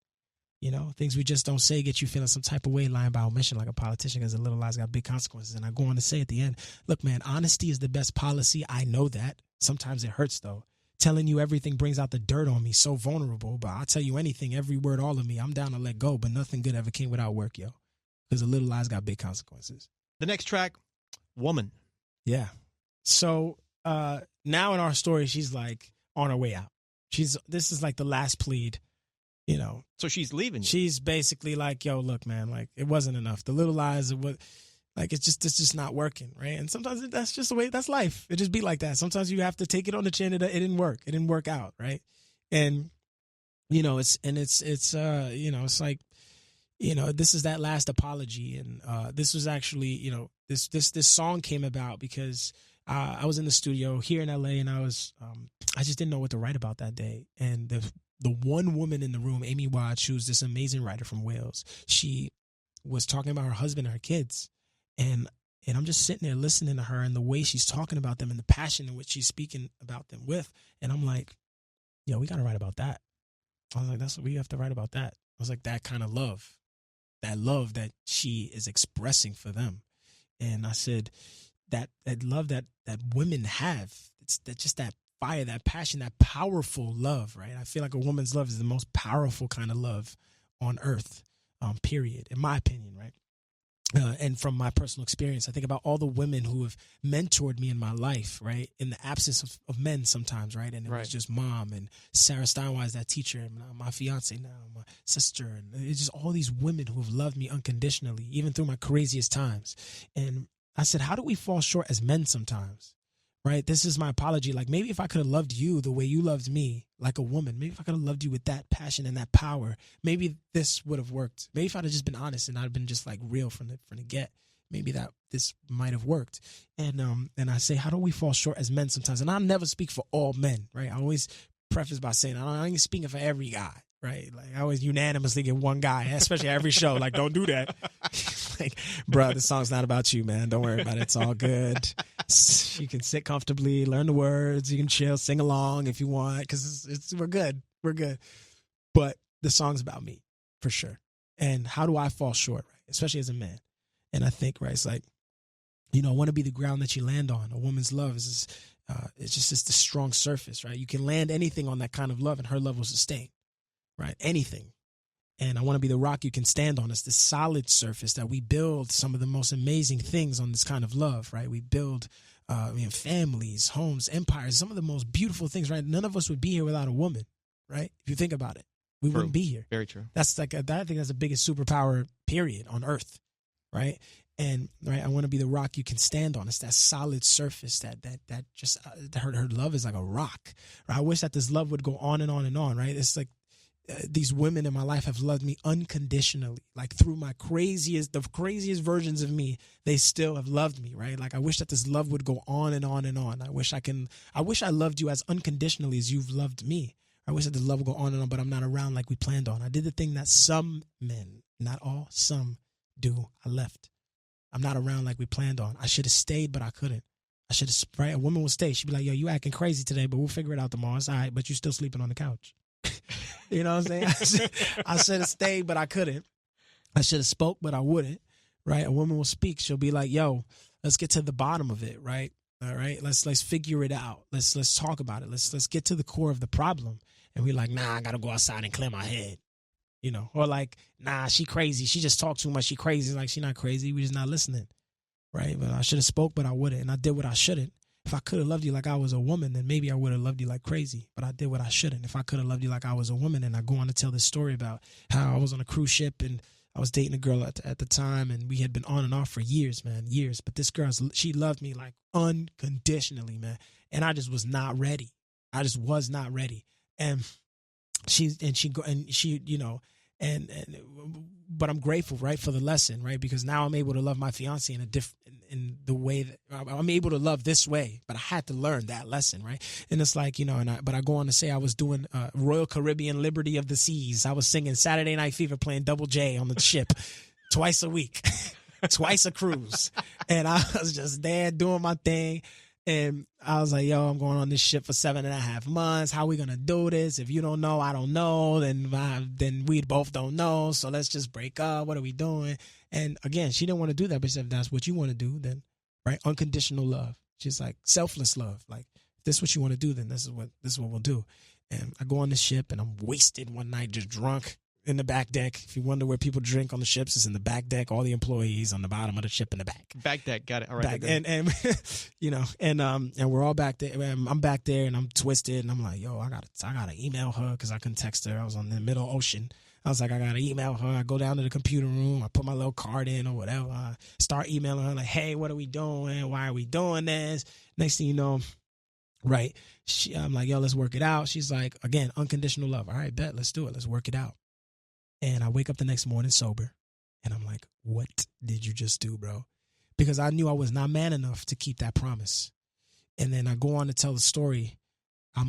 Things we just don't say get you feeling some type of way, lying by omission like a politician, because the little lies got big consequences. And I go on to say at the end, look, man, honesty is the best policy. I know that. Sometimes it hurts, though. Telling you everything brings out the dirt on me, so vulnerable. But I'll tell you anything, every word, all of me. I'm down to let go, but nothing good ever came without work, yo. Because the little lies got big consequences. The next track, Woman. Yeah. So now in our story, she's like on her way out. This is like the last plead. So she's leaving you. She's basically like, yo, look, man, like it wasn't enough. The little lies, it's just not working, right? And sometimes that's just the way, that's life. It just be like that. Sometimes you have to take it on the chin. It didn't work. It didn't work out, right? And it's like, this is that last apology, and this was actually, this song came about because I was in the studio here in LA, and I just didn't know what to write about that day, and the one woman in the room, Amy Watts, who's this amazing writer from Wales, she was talking about her husband and her kids. And I'm just sitting there listening to her and the way she's talking about them and the passion in which she's speaking about them with. And I'm like, yo, we got to write about that. I was like, that's what we have to write about that. I was like, that kind of love, that she is expressing for them. And I said, that love that women have, it's that fire, that passion, that powerful love, right? I feel like a woman's love is the most powerful kind of love on earth, period, in my opinion, right? And from my personal experience, I think about all the women who have mentored me in my life, right? In the absence of men sometimes, right? And it was just mom and Sarah Steinwise, that teacher, and my fiance now, my sister. And it's just all these women who have loved me unconditionally, even through my craziest times. And I said, how do we fall short as men sometimes? Right? This is my apology. Like, maybe if I could have loved you the way you loved me, like a woman, maybe if I could have loved you with that passion and that power, maybe this would have worked. Maybe if I'd have just been honest and I'd have been just like real from the get, maybe this might have worked. And I say, how do we fall short as men sometimes? And I never speak for all men, right? I always preface by saying, I ain't speaking for every guy, right? Like, I always unanimously get one guy, especially every show. Like, don't do that. Like, bro, this song's not about you, man. Don't worry about it. It's all good. You can sit comfortably, learn the words. You can chill, sing along if you want, because we're good. We're good. But the song's about me, for sure. And how do I fall short, right? especially as a man. And I think, right, it's like, you know, I want to be the ground that you land on. A woman's love is it's just the strong surface, right? You can land anything on that kind of love, and her love will sustain, right? Anything. And I want to be the rock you can stand on. It's the solid surface that we build some of the most amazing things on this kind of love, right? We build families, homes, empires, some of the most beautiful things, right? None of us would be here without a woman, right? If you think about it, we wouldn't be here. Very true. That's like, I think that's the biggest superpower, period, on earth, right? And right, I want to be the rock you can stand on. It's that solid surface that just her love is like a rock. Right? I wish that this love would go on and on and on. Right? It's like these women in my life have loved me unconditionally. Like through the craziest versions of me, they still have loved me. Right? Like I wish that this love would go on and on and on. I wish I loved you as unconditionally as you've loved me. I wish that the love would go on and on, but I'm not around like we planned on. I did the thing that some men, not all, some do. I left. I'm not around like we planned on. I should have stayed, but I couldn't. I should have, right? A woman will stay. She'd be like, yo, you acting crazy today, but we'll figure it out tomorrow. It's all right, but you're still sleeping on the couch. You know what I'm saying? I should have stayed, but I couldn't. I should have spoke, but I wouldn't, right? A woman will speak. She'll be like, yo, let's get to the bottom of it, right? All right, let's figure it out. Let's talk about it. Let's get to the core of the problem. And we're like, nah, I got to go outside and clear my head. You know, or like, nah, she crazy. She just talks too much. She crazy. Like, she not crazy. We just not listening. Right. But I should have spoke, but I wouldn't. And I did what I shouldn't. If I could have loved you like I was a woman, then maybe I would have loved you like crazy. But I did what I shouldn't. If I could have loved you like I was a woman, and I go on to tell this story about how I was on a cruise ship and I was dating a girl at the time, and we had been on and off for years, man, years. But this girl, she loved me like unconditionally, man. And I just was not ready. I just was not ready. And but I'm grateful, right, for the lesson, right, because now I'm able to love my fiance in the way that I'm able to love this way, but I had to learn that lesson, right, and it's like, you know, but I go on to say I was doing Royal Caribbean Liberty of the Seas. I was singing Saturday Night Fever, playing Double J on the ship twice a week, twice a cruise, and I was just there doing my thing. And I was like, yo, I'm going on this ship for 7.5 months. How are we going to do this? If you don't know, I don't know. Then we both don't know. So let's just break up. What are we doing? And again, she didn't want to do that. But she said, if that's what you want to do, then, right, unconditional love. She's like, selfless love. Like, if this is what you want to do, then this is what we'll do. And I go on this ship, and I'm wasted one night, just drunk. In the back deck. If you wonder where people drink on the ships, it's in the back deck. All the employees on the bottom of the ship in the back. Back deck, got it. All right. And you know, and we're all back there. I'm back there, and I'm twisted, and I'm like, yo, I gotta email her because I couldn't text her. I was on the middle ocean. I was like, I gotta email her. I go down to the computer room. I put my little card in or whatever. I start emailing her like, hey, what are we doing? Why are we doing this? Next thing you know, right? I'm like, yo, let's work it out. She's like, again, unconditional love. All right, bet, let's do it. Let's work it out. And I wake up the next morning sober, and I'm like, what did you just do, bro? Because I knew I was not man enough to keep that promise. And then I go on to tell the story.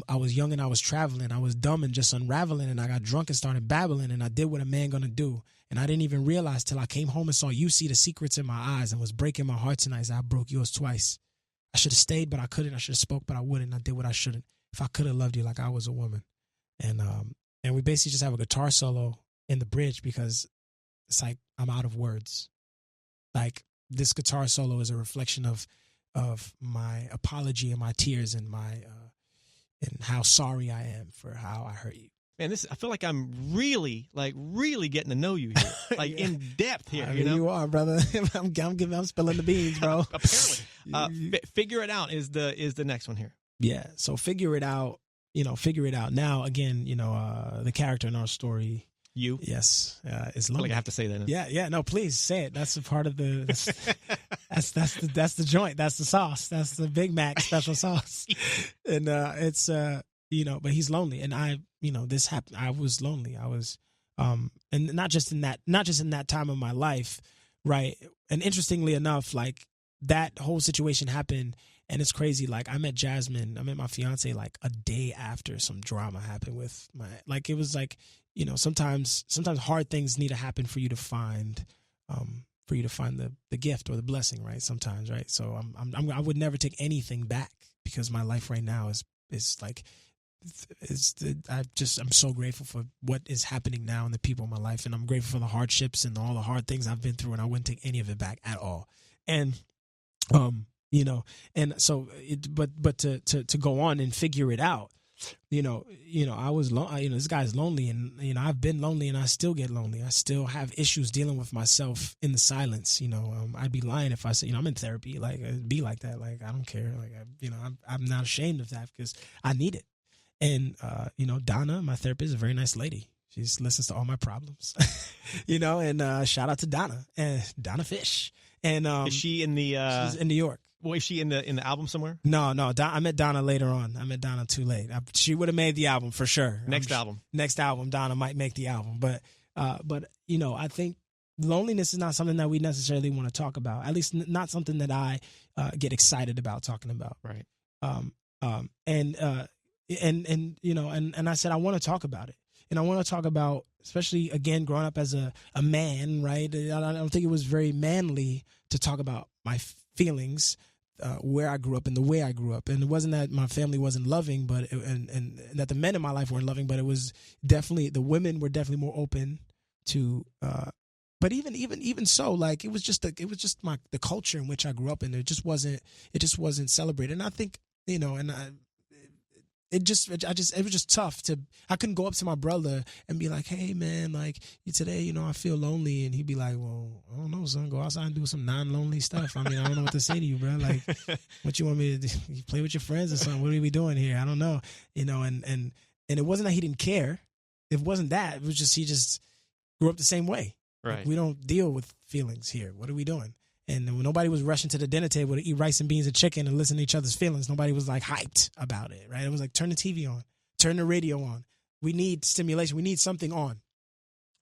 I was young and I was traveling. I was dumb and just unraveling, and I got drunk and started babbling, and I did what a man gonna do. And I didn't even realize till I came home and saw you see the secrets in my eyes and was breaking my heart tonight. I broke yours twice. I should have stayed, but I couldn't. I should have spoke, but I wouldn't. I did what I shouldn't. If I could have loved you like I was a woman. And we basically just have a guitar solo in the bridge because it's like I'm out of words. Like this guitar solo is a reflection of my apology and my tears and my and how sorry I am for how I hurt you. Man, I feel like I'm really getting to know you here, like yeah. In depth here. I mean, you are, brother. I'm spilling the beans, bro. Apparently, figure it out is the next one here. Yeah. So figure it out. You know, figure it out. Now, again, you know, the character in our story. You? Yes. It's lonely. I feel like I have to say that. Yeah. No, please say it. That's a part of the, that's the joint. That's the sauce. That's the Big Mac special sauce. And it's, you know, but he's lonely. And this happened. I was lonely. I was, and not just in that time of my life. Right. And interestingly enough, like that whole situation happened. And it's crazy. Like I met my fiance like a day after some drama happened with it was like, you know, sometimes hard things need to happen for you to find the gift or the blessing, right? Sometimes, right? So I would never take anything back because my life right now is like I'm so grateful for what is happening now and the people in my life, and I'm grateful for the hardships and all the hard things I've been through, and I wouldn't take any of it back at all. And and so but to go on and figure it out, I was this guy's lonely, and I've been lonely, and I still get lonely. I still have issues dealing with myself in the silence. I'd be lying if I said I'm in therapy. Like, it'd be like that. Like, I don't care. Like, I'm not ashamed of that because I need it. And Donna, my therapist, is a very nice lady. She listens to all my problems. And shout out to Donna and Donna Fish. And is she in the? She's in New York. Well, is she in the album somewhere? No. I met Donna later on. I met Donna too late. She would have made the album for sure. Next album, Donna might make the album. But I think loneliness is not something that we necessarily want to talk about. At least not something that I get excited about talking about. Right. And I said I want to talk about it. And I want to talk about, especially, again, growing up as a man, right? I don't think it was very manly to talk about my feelings, where I grew up and the way I grew up. And it wasn't that my family wasn't loving, and that the men in my life weren't loving, but it was definitely, the women were definitely more open to, but even so, like, it was just the culture in which I grew up in. It just wasn't celebrated. And I think, it was just tough I couldn't go up to my brother and be like, hey man, like, today, I feel lonely. And he'd be like, well, I don't know, son, go outside and do some non-lonely stuff. I mean, I don't know what to say to you, bro. Like, what you want me to do? You play with your friends or something? What are we doing here? I don't know. And it wasn't that he didn't care. It wasn't that. It was just, he just grew up the same way. Right. Like, we don't deal with feelings here. What are we doing? And when nobody was rushing to the dinner table to eat rice and beans and chicken and listen to each other's feelings, nobody was like hyped about it, right? It was like, turn the TV on, turn the radio on. We need stimulation. We need something on.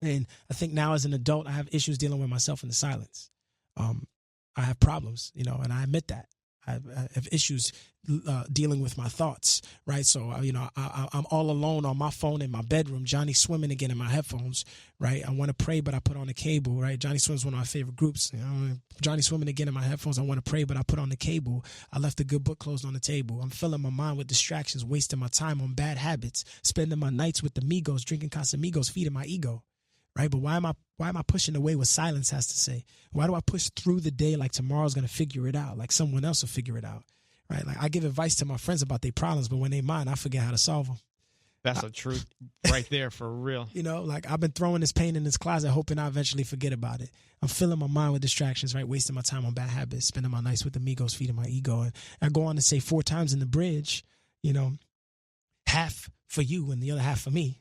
And I think now as an adult, I have issues dealing with myself in the silence. I have problems, and I admit that. I have issues dealing with my thoughts, right? So, I'm all alone on my phone in my bedroom, Johnny swimming again in my headphones, right? I want to pray, but I put on the cable, right? Johnny Swimming's one of my favorite groups. Johnny swimming again in my headphones. I want to pray, but I put on the cable. I left a good book closed on the table. I'm filling my mind with distractions, wasting my time on bad habits, spending my nights with the Migos, drinking Casamigos, feeding my ego. Right, but why am I pushing away what silence has to say? Why do I push through the day like tomorrow's gonna figure it out, like someone else will figure it out? Right, like, I give advice to my friends about their problems, but when they mine, I forget how to solve them. That's the truth, right there, for real. Like, I've been throwing this pain in this closet, hoping I eventually forget about it. I'm filling my mind with distractions, right, wasting my time on bad habits, spending my nights with the Migos, feeding my ego, and I go on to say 4 times in the bridge, half for you and the other half for me.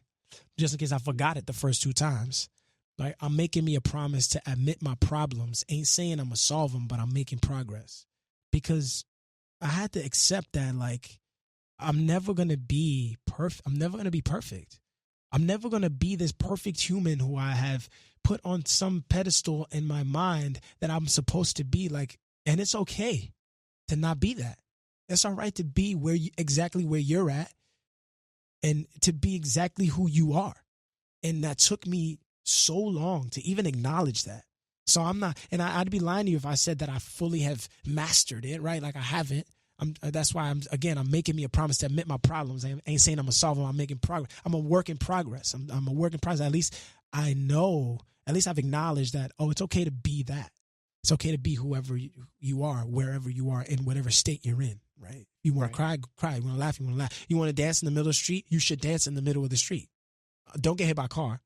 Just in case I forgot it the first 2 times. Like, I'm making me a promise to admit my problems. Ain't saying I'm going to solve them, but I'm making progress. Because I had to accept that, like, I'm never going to be perfect. I'm never going to be perfect. I'm never going to be this perfect human who I have put on some pedestal in my mind that I'm supposed to be. Like, and it's okay to not be that. It's all right to be exactly where you're at. And to be exactly who you are. And that took me so long to even acknowledge that. So I'm not, and I'd be lying to you if I said that I fully have mastered it, right? Like, I haven't. That's why I'm making me a promise to admit my problems. I ain't saying I'm going to solve them. I'm making progress. I'm a work in progress. I'm a work in progress. At least I know, at least I've acknowledged that, it's okay to be that. It's okay to be whoever you are, wherever you are, in whatever state you're in, right? You want to cry, cry. You want to laugh, you want to laugh. You want to dance in the middle of the street, you should dance in the middle of the street. Don't get hit by a car.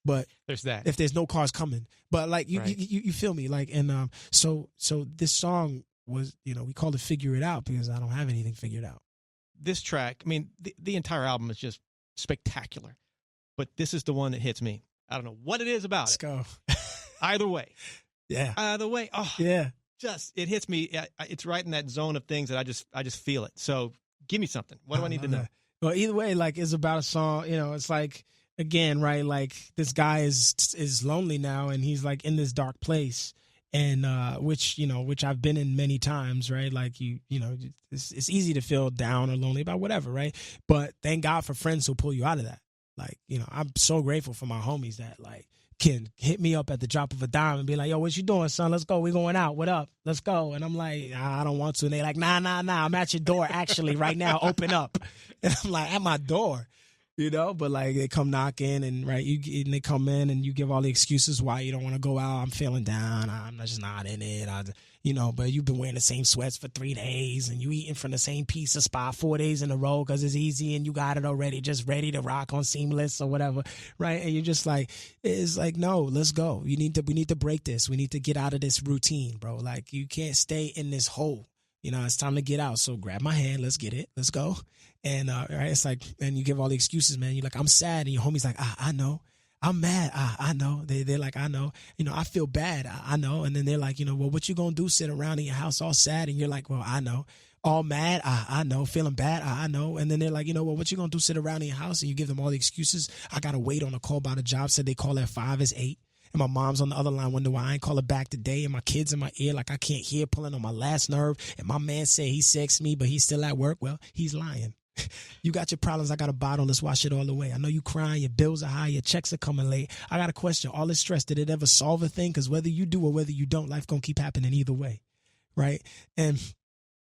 But there's that. If there's no cars coming. But, like, you feel me? Like, and so this song was, we called it Figure It Out because I don't have anything figured out. This track, I mean, the entire album is just spectacular. But this is the one that hits me. I don't know what it is about Let's go. Either way. Yeah. Either way. Oh, yeah. It hits me. It's right in that zone of things that I just feel it. So give me something. What do I need to know? That. Well, either way, like, it's about a song. It's like, again, right? Like, this guy is lonely now, and he's like in this dark place, and which I've been in many times, right? Like, it's easy to feel down or lonely about whatever, right? But thank God for friends who pull you out of that. Like, I'm so grateful for my homies that, like, can hit me up at the drop of a dime and be like, yo, what you doing, son? Let's go. We going out. What up? Let's go. And I'm like, I don't want to. And they like, nah. I'm at your door actually right now. Open up. And I'm like, at my door, you know? But like they come knocking and and they come in and you give all the excuses why you don't want to go out. I'm feeling down. I'm just not in it. But you've been wearing the same sweats for 3 days and you eating from the same pizza spot 4 days in a row because it's easy and you got it already, just ready to rock on Seamless or whatever, right? And you're just like, it's like, no, let's go. We need to break this. We need to get out of this routine, bro. Like you can't stay in this hole. You know, it's time to get out. So grab my hand. Let's get it. Let's go. And right, it's like, and you give all the excuses, man. You're like, I'm sad. And your homie's like, I know. I'm mad. I know. They're like, I know. You know, I feel bad. I know. And then they're like, well, what you gonna do? Sit around in your house all sad? And you're like, well, I know. All mad. I know. Feeling bad. I know. And then they're like, well, what you gonna do? Sit around in your house? And you give them all the excuses. I gotta wait on a call about a job. Said they call at 5 is 8. And my mom's on the other line wondering why I ain't call her back today. And my kids in my ear like I can't hear, pulling on my last nerve. And my man said he sexts me, but he's still at work. Well, he's lying. You got your problems. I got a bottle. Let's wash it all away. I know you crying. Your bills are high. Your checks are coming late. I got a question. All this stress, did it ever solve a thing? Because whether you do or whether you don't, life going to keep happening either way. Right? And,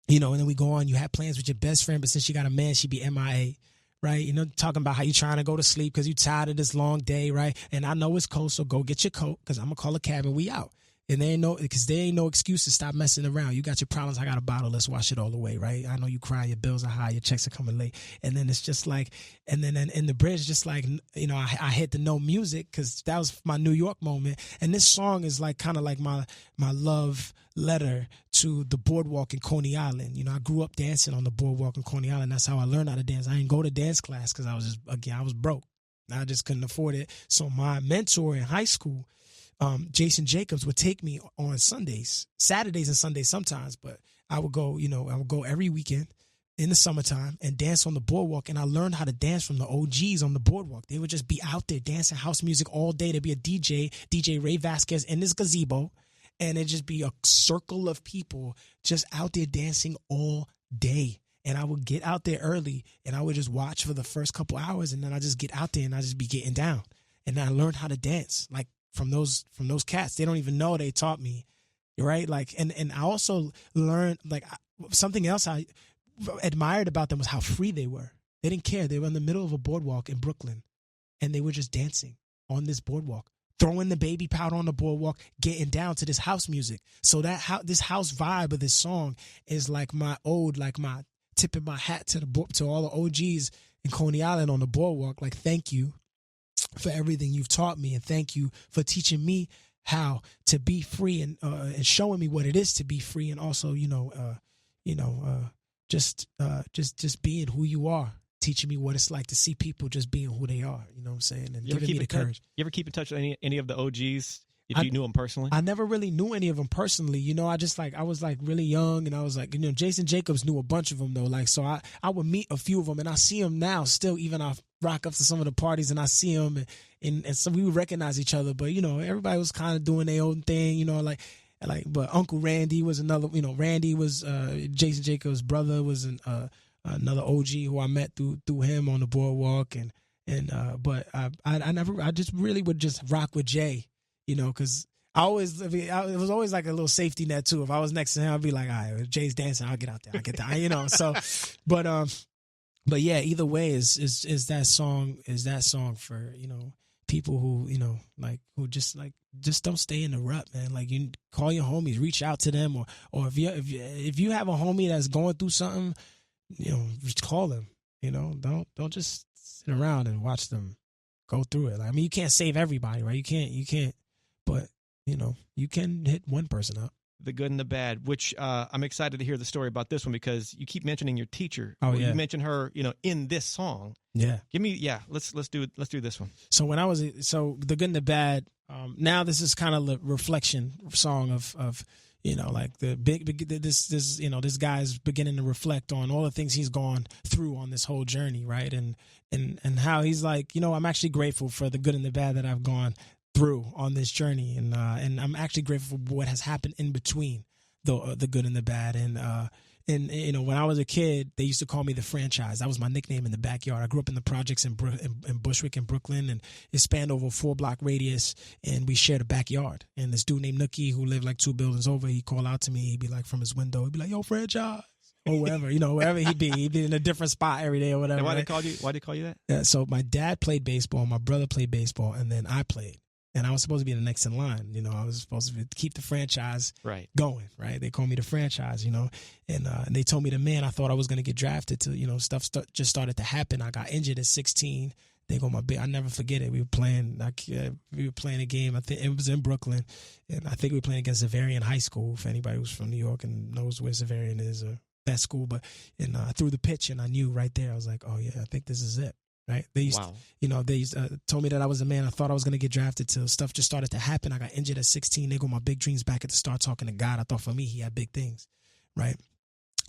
and then we go on. You had plans with your best friend, but since she got a man, she be MIA. Right? Talking about how you trying to go to sleep because you tired of this long day. Right? And I know it's cold, so go get your coat because I'm going to call a cab and we out. And there ain't no excuse to stop messing around. You got your problems. I got a bottle. Let's wash it all away, right? I know you cry. Your bills are high. Your checks are coming late. And then it's just like, and then in the bridge, just like, I hit the no music because that was my New York moment. And this song is like kind of like my love letter to the boardwalk in Coney Island. I grew up dancing on the boardwalk in Coney Island. That's how I learned how to dance. I didn't go to dance class because I was broke. I just couldn't afford it. So my mentor in high school, Jason Jacobs, would take me on Sundays, Saturdays and Sundays sometimes, but I would go every weekend in the summertime and dance on the boardwalk. And I learned how to dance from the OGs on the boardwalk. They would just be out there dancing house music all day. There'd be a DJ Ray Vasquez in this gazebo, and it'd just be a circle of people just out there dancing all day. And I would get out there early and I would just watch for the first couple hours, and then I just get out there and I just be getting down. And I learned how to dance like from those cats. They don't even know they taught me, right? Like, and I also learned like something else I admired about them was how free they were. They didn't care. They were in the middle of a boardwalk in Brooklyn, and they were just dancing on this boardwalk, throwing the baby powder on the boardwalk, getting down to this house music. So this house vibe of this song is like my ode, like my tipping my hat to all the OGs in Coney Island on the boardwalk. Like, thank you for everything you've taught me, and thank you for teaching me how to be free and showing me what it is to be free, and also just being who you are, teaching me what it's like to see people just being who they are. You know what I'm saying? And giving me the courage. You ever keep in touch with any of the OGs? If you knew them personally? I never really knew any of them personally. I was like really young, and I was like, Jason Jacobs knew a bunch of them though. Like, so I would meet a few of them, and I see them now still. Even I rock up to some of the parties and I see them, and so we would recognize each other. But everybody was kind of doing their own thing. But Uncle Randy was another. Randy was Jason Jacobs' brother, was another OG who I met through him on the boardwalk, but I just really would just rock with Jay. Because it was always like a little safety net too. If I was next to him, I'd be like, all right, if Jay's dancing, I'll get out there. I'll get there. So, but yeah, either way is that song for, people who, who just don't stay in the rut, man. Like, you call your homies, reach out to them, or if you have a homie that's going through something, just call them, don't just sit around and watch them go through it. Like, I mean, you can't save everybody, right? You can't. But, you can hit one person up. The good and the bad, which I'm excited to hear the story about this one because you keep mentioning your teacher. Oh, yeah. You mentioned her, in this song. Yeah. Let's do this one. So the good and the bad, now this is kind of the reflection song of like the this guy's beginning to reflect on all the things he's gone through on this whole journey, right? And how he's like, I'm actually grateful for the good and the bad that I've gone through on this journey, and I'm actually grateful for what has happened in between the good and the bad, and And, when I was a kid, they used to call me the franchise. That was my nickname in the backyard. I grew up in the projects in Bushwick in Brooklyn, and it spanned over a 4-block radius, and we shared a backyard. And this dude named Nookie, who lived like 2 buildings over, he'd call out to me. He'd be like from his window. He'd be like, yo, franchise. Or wherever, wherever he'd be in a different spot every day or whatever. And why right? they call you that? Yeah, so my dad played baseball, my brother played baseball, and then I played. And I was supposed to be the next in line. I was supposed to keep the franchise going, right? They called me the franchise, and they told me I thought I was going to get drafted till, stuff just started to happen. I got injured at 16. They go I never forget it. We were playing a game. I think it was in Brooklyn, and I think we were playing against Zavarian High School. If anybody who's from New York and knows where Zavarian is, that school. But I threw the pitch, and I knew right there. I was like, oh yeah, I think this is it. Right? They used, told me that I was a man. I thought I was going to get drafted till stuff just started to happen. I got injured at 16. They go, my big dreams back at the start talking to God. I thought for me, he had big things. Right?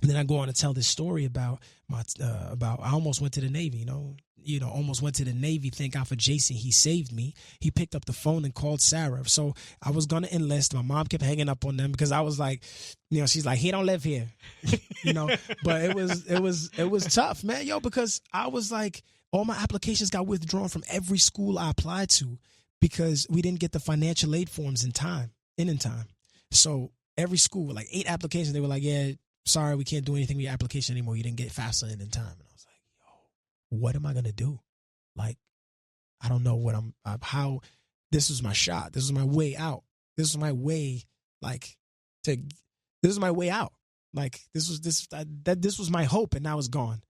And then I go on to tell this story about I almost went to the Navy, almost went to the Navy. Thank God for Jason. He saved me. He picked up the phone and called Sarah. So I was going to enlist. My mom kept hanging up on them because I was like, she's like, he don't live here, but it was tough, man. Because I was like, all my applications got withdrawn from every school I applied to because we didn't get the financial aid forms in time. So every school, like 8 applications, they were like, yeah, sorry, we can't do anything with your application anymore. You didn't get FAFSA in time. And I was like, yo, what am I going to do? Like, I don't know what how this was my shot. This was my way out. This was my way, this is my way out. Like, this was my hope, and now it's gone.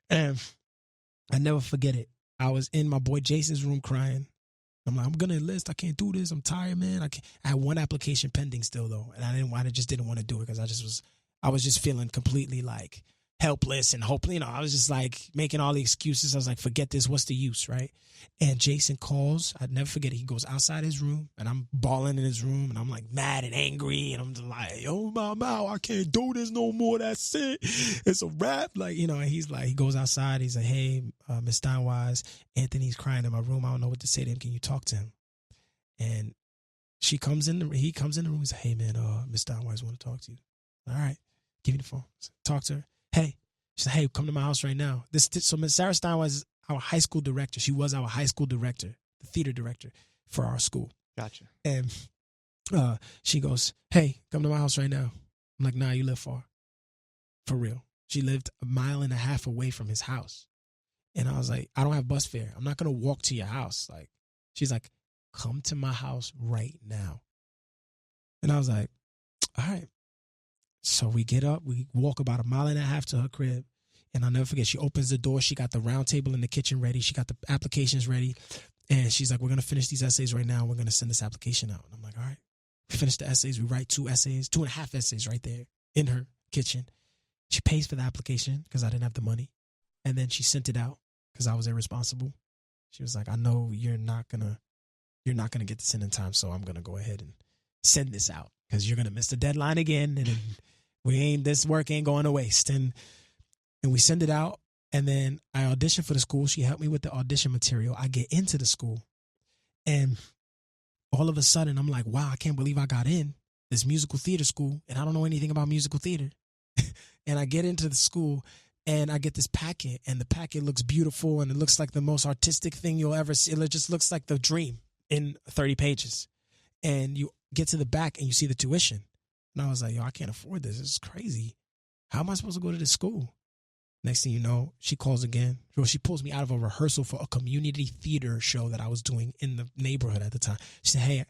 And I never forget it. I was in my boy Jason's room crying. I'm like, I'm gonna enlist. I can't do this. I'm tired, man. I had 1 application pending still though, and I just didn't want to do it because I was just feeling completely like helpless and hopeless. I was just like making all the excuses. I was like, forget this. What's the use, right? And Jason calls. I'd never forget it. He goes outside his room, and I'm bawling in his room, and I'm like mad and angry, and I'm just like, yo, mama, I can't do this no more. That's it. It's a wrap. Like, and he's like, he goes outside. He's like, hey, Miss Steinwise, Anthony's crying in my room. I don't know what to say to him. Can you talk to him? And he comes in the room. He's like, hey, man, Miss Steinwise want to talk to you. All right. Give me the phone. Talk to her. Hey. She said, hey, come to my house right now. So Miss Sarah Steinwise is our high school director. She was our high school director, the theater director for our school. Gotcha. And she goes, hey, come to my house right now. I'm like, nah, you live far. For real. She lived 1.5 miles away from his house. And I was like, I don't have bus fare. I'm not going to walk to your house. Like, she's like, come to my house right now. And I was like, all right. So we get up, we walk about 1.5 miles to her crib, and I'll never forget, she opens the door, she got the round table in the kitchen ready, she got the applications ready, and she's like, we're going to finish these essays right now, we're going to send this application out. And I'm like, all right. We finish the essays, we write 2.5 essays right there in her kitchen. She pays for the application because I didn't have the money, and then she sent it out because I was irresponsible. She was like, I know you're not gonna get this in time, so I'm going to go ahead and send this out because you're going to miss the deadline again, and this work ain't going to waste. And we send it out, and then I audition for the school. She helped me with the audition material. I get into the school, and all of a sudden I'm like, wow, I can't believe I got in this musical theater school, and I don't know anything about musical theater. And I get into the school, and I get this packet, and the packet looks beautiful, and it looks like the most artistic thing you'll ever see. It just looks like the dream in 30 pages. And you get to the back, and you see the tuition. And I was like, yo, I can't afford this. This is crazy. How am I supposed to go to this school? Next thing you know, she calls again. Well, she pulls me out of a rehearsal for a community theater show that I was doing in the neighborhood at the time. She said, hey,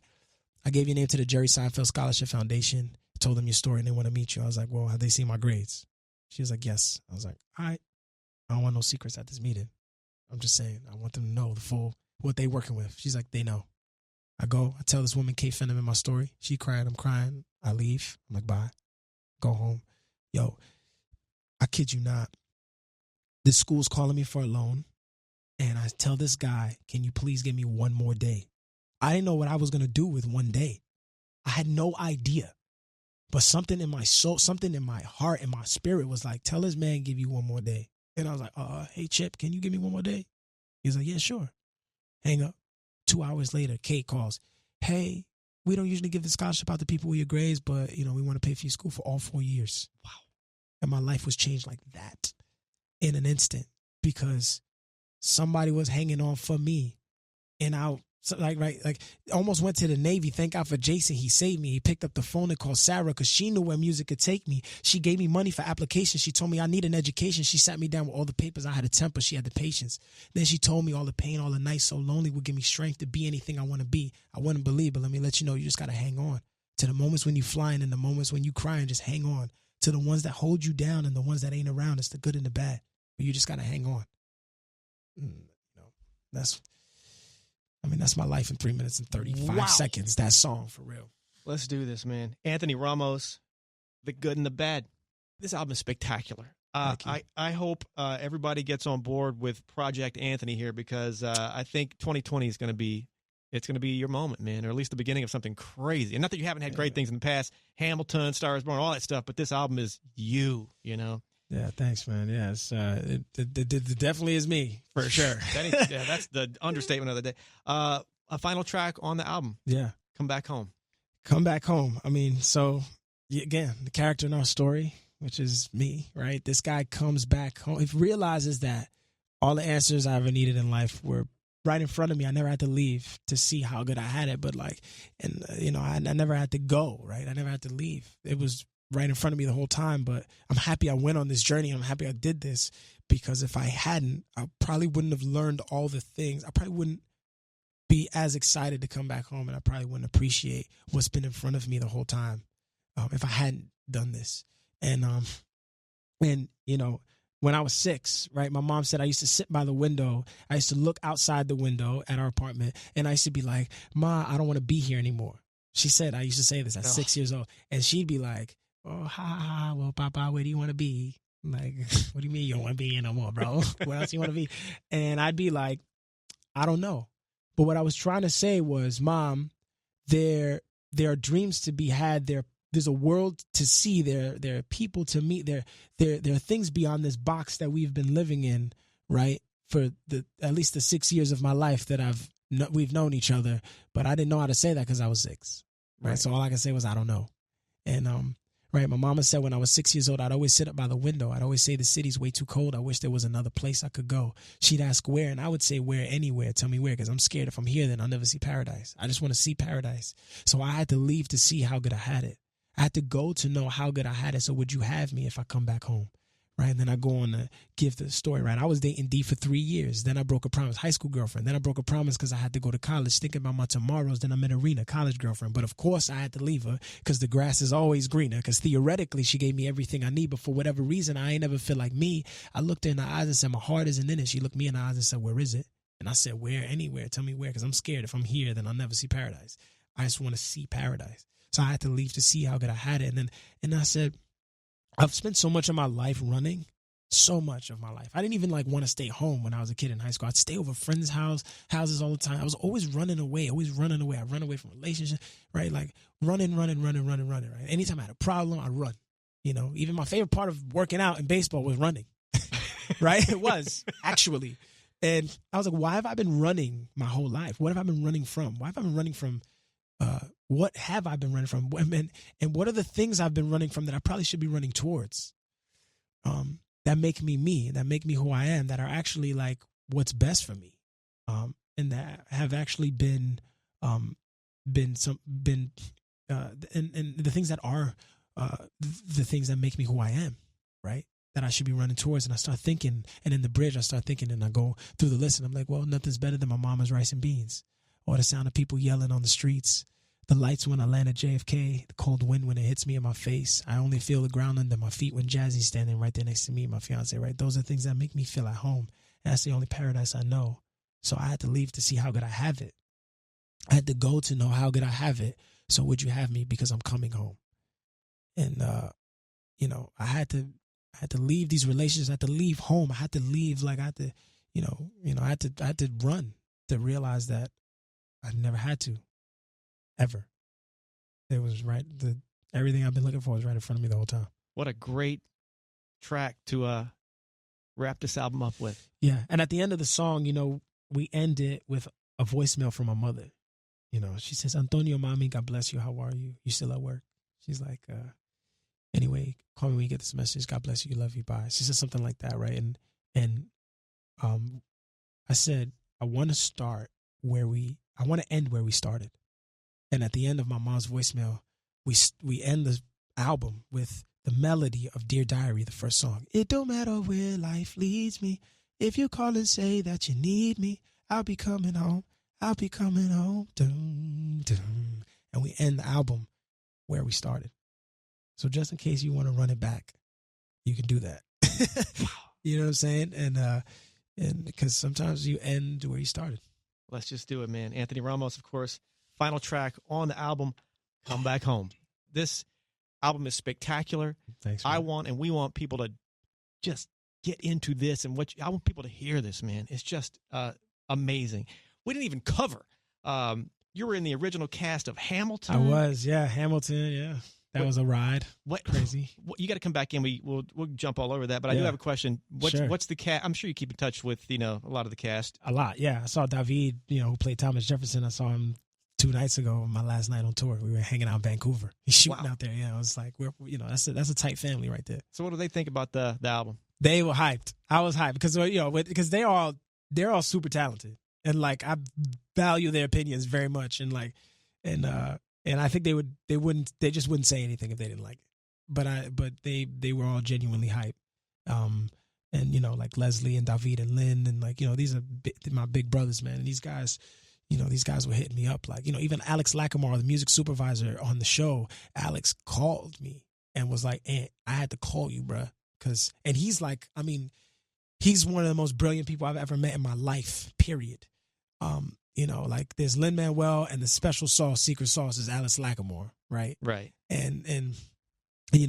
I gave your name to the Jerry Seinfeld Scholarship Foundation. I told them your story, and they want to meet you. I was like, well, have they seen my grades? She was like, yes. I was like, all right. I don't want no secrets at this meeting. I'm just saying, I want them to know the full, what they working with. She's like, they know. I go, I tell this woman, Kate Fenneman, my story. She cried, I'm crying. I leave. I'm like, bye. Go home. Yo, I kid you not. This school's calling me for a loan. And I tell this guy, can you please give me one more day? I didn't know what I was going to do with one day. I had no idea. But something in my soul, something in my heart and my spirit was like, tell this man, give you one more day. And I was like, hey, Chip, can you give me one more day? He was like, yeah, sure. Hang up. 2 hours later, Kate calls. Hey, we don't usually give the scholarship out to people with your grades, but, we want to pay for your school for all 4 years. Wow. And my life was changed like that in an instant because somebody was hanging on for me. And almost went to the Navy. Thank God for Jason. He saved me. He picked up the phone and called Sarah because she knew where music could take me. She gave me money for applications. She told me I need an education. She sat me down with all the papers. I had a temper. She had the patience. Then she told me all the pain, all the nights so lonely would give me strength to be anything I want to be. I wouldn't believe, but let me let you know, you just got to hang on to the moments when you're flying and the moments when you crying. Just hang on to the ones that hold you down and the ones that ain't around. It's the good and the bad. But you just got to hang on. That's my life in 3 minutes and 35 seconds. That song, for real. Let's do this, man. Anthony Ramos, The Good and the Bad. This album is spectacular. I hope everybody gets on board with Project Anthony here because I think 2020 is going to be your moment, man, or at least the beginning of something crazy. And not that you haven't had great things in the past, Hamilton, Star is Born, all that stuff, but this album is you know. Yeah, thanks, man. Yeah, it definitely is me, for sure. That's the understatement of the day. A final track on the album. Yeah. Come Back Home. Come Back Home. So, again, the character in our story, which is me, right? This guy comes back home. He realizes that all the answers I ever needed in life were right in front of me. I never had to leave to see how good I had it, but I never had to go, right? I never had to leave. It was right in front of me the whole time, but I'm happy I went on this journey. I'm happy I did this because if I hadn't, I probably wouldn't have learned all the things. I probably wouldn't be as excited to come back home, and I probably wouldn't appreciate what's been in front of me the whole time if I hadn't done this. And when I was 6, right, my mom said I used to sit by the window. I used to look outside the window at our apartment, and I used to be like, Ma, I don't want to be here anymore. She said I used to say this at 6 years old, and she'd be like, oh, well, Papa, where do you want to be? Like, what do you mean you don't want to be here no more, bro? Where else do you want to be? And I'd be like, I don't know. But what I was trying to say was, Mom, there are dreams to be had. There's a world to see. There are people to meet. There are things beyond this box that we've been living in, right? For at least the 6 years of my life that we've known each other. But I didn't know how to say that because I was 6, right? So all I could say was, I don't know. And right, my mama said when I was 6 years old, I'd always sit up by the window. I'd always say the city's way too cold. I wish there was another place I could go. She'd ask where, and I would say where, anywhere. Tell me where, because I'm scared if I'm here, then I'll never see paradise. I just want to see paradise. So I had to leave to see how good I had it. I had to go to know how good I had it. So would you have me if I come back home? Right, and then I go on to give the story, right? I was dating D for 3 years. Then I broke a promise, high school girlfriend. Then I broke a promise because I had to go to college, thinking about my tomorrows. Then I met Arena, college girlfriend. But of course I had to leave her because the grass is always greener, because theoretically she gave me everything I need. But for whatever reason, I ain't ever feel like me. I looked her in the eyes and said, my heart isn't in it. She looked me in the eyes and said, where is it? And I said, where? Anywhere. Tell me where, because I'm scared if I'm here, then I'll never see paradise. I just want to see paradise. So I had to leave to see how good I had it. And I said, I've spent so much of my life running. So much of my life. I didn't even want to stay home when I was a kid in high school. I'd stay over friends' houses all the time. I was always running away. I run away from relationships, right? Like running, right? Anytime I had a problem, I'd run. Even my favorite part of working out in baseball was running, right? It was, actually. And I was like, why have I been running my whole life? What have I been running from? Why have I been running from? What have I been running from? And what are the things I've been running from that I probably should be running towards? That make me, that make me who I am, that are actually like what's best for me, and that have actually been the things that are the things that make me who I am, right? That I should be running towards. And I start thinking, and in the bridge I start thinking, and I go through the list, and I'm like, well, nothing's better than my mama's rice and beans, or the sound of people yelling on the streets. The lights when I land at JFK, the cold wind when it hits me in my face. I only feel the ground under my feet when Jazzy's standing right there next to me and my fiance, right? Those are things that make me feel at home. And that's the only paradise I know. So I had to leave to see how good I have it. I had to go to know how good I have it. So would you have me because I'm coming home? And, I had to leave these relationships. I had to leave home. I had to leave. I had to, I had to run to realize that I never had to. Ever. It was right. Everything I've been looking for was right in front of me the whole time. What a great track to wrap this album up with. Yeah. And at the end of the song, we end it with a voicemail from my mother. She says, Antonio, mommy, God bless you. How are you? You still at work? She's like, Anyway, call me when you get this message. God bless you. Love you. Bye. She said something like that, right? And I said, I want to end where we started. And at the end of my mom's voicemail, we end the album with the melody of Dear Diary, the first song. It don't matter where life leads me. If you call and say that you need me, I'll be coming home. I'll be coming home. Dun, dun. And we end the album where we started. So just in case you want to run it back, you can do that. You know what I'm saying? And because sometimes you end where you started. Let's just do it, man. Anthony Ramos, of course, final track on the album, Come Back Home. This album is spectacular. Thanks, man. We want people to just get into this, and I want people to hear this, man. It's just amazing. We didn't even cover. You were in the original cast of Hamilton. I was, yeah. Hamilton, yeah. That was a ride. Crazy. You got to come back in. We'll jump all over that. But I do have a question. What's the cast? I'm sure you keep in touch with a lot of the cast. A lot, yeah. I saw David, who played Thomas Jefferson. I saw him 2 nights ago on my last night on tour. We were hanging out in Vancouver. He's shooting out there. Yeah, I was like, that's a tight family right there. So what do they think about the album? They were hyped. I was hyped because they're all super talented, and like I value their opinions very much, and I think they just wouldn't say anything if they didn't like it. But they were all genuinely hyped. And like Leslie and David and Lynn and these are my big brothers, man. And these guys were hitting me up even Alex Lackamore, the music supervisor on the show. Alex called me and was like, "Aunt, I had to call you, bruh." And he's like, he's one of the most brilliant people I've ever met in my life, period. There's Lin-Manuel and the special sauce, secret sauce is Alex Lackamore, right? Right. And you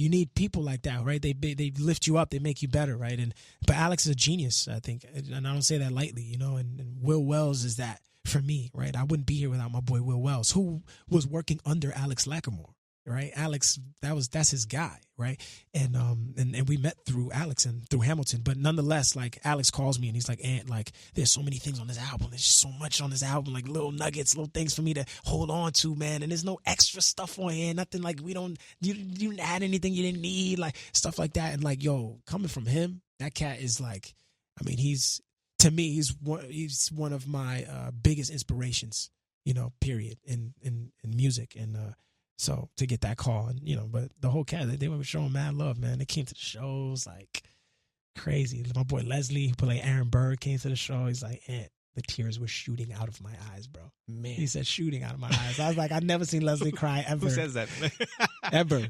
need people like that, right? They lift you up, they make you better, right? But Alex is a genius, I think, and I don't say that lightly, and Will Wells is that for me, right? I wouldn't be here without my boy Will Wells, who was working under Alex Lackamore. Right, Alex, that's his guy, right? And we met through Alex and through Hamilton, but nonetheless, Alex calls me and he's like, "Aunt, there's so many things on this album. There's just so much on this album, little nuggets, little things for me to hold on to, man. And there's no extra stuff on here, nothing you didn't add anything you didn't need, stuff like that." And coming from him, that cat is he's one of my biggest inspirations, period, in music. And so to get that call, and but the whole cast, they were showing mad love, man. They came to the shows like crazy. My boy Leslie, who played Aaron Burr, came to the show. He's like, "Aunt, the tears were shooting out of my eyes, bro." Man, he said shooting out of my eyes. I was like, I've never seen Leslie cry ever. Who says that? Ever.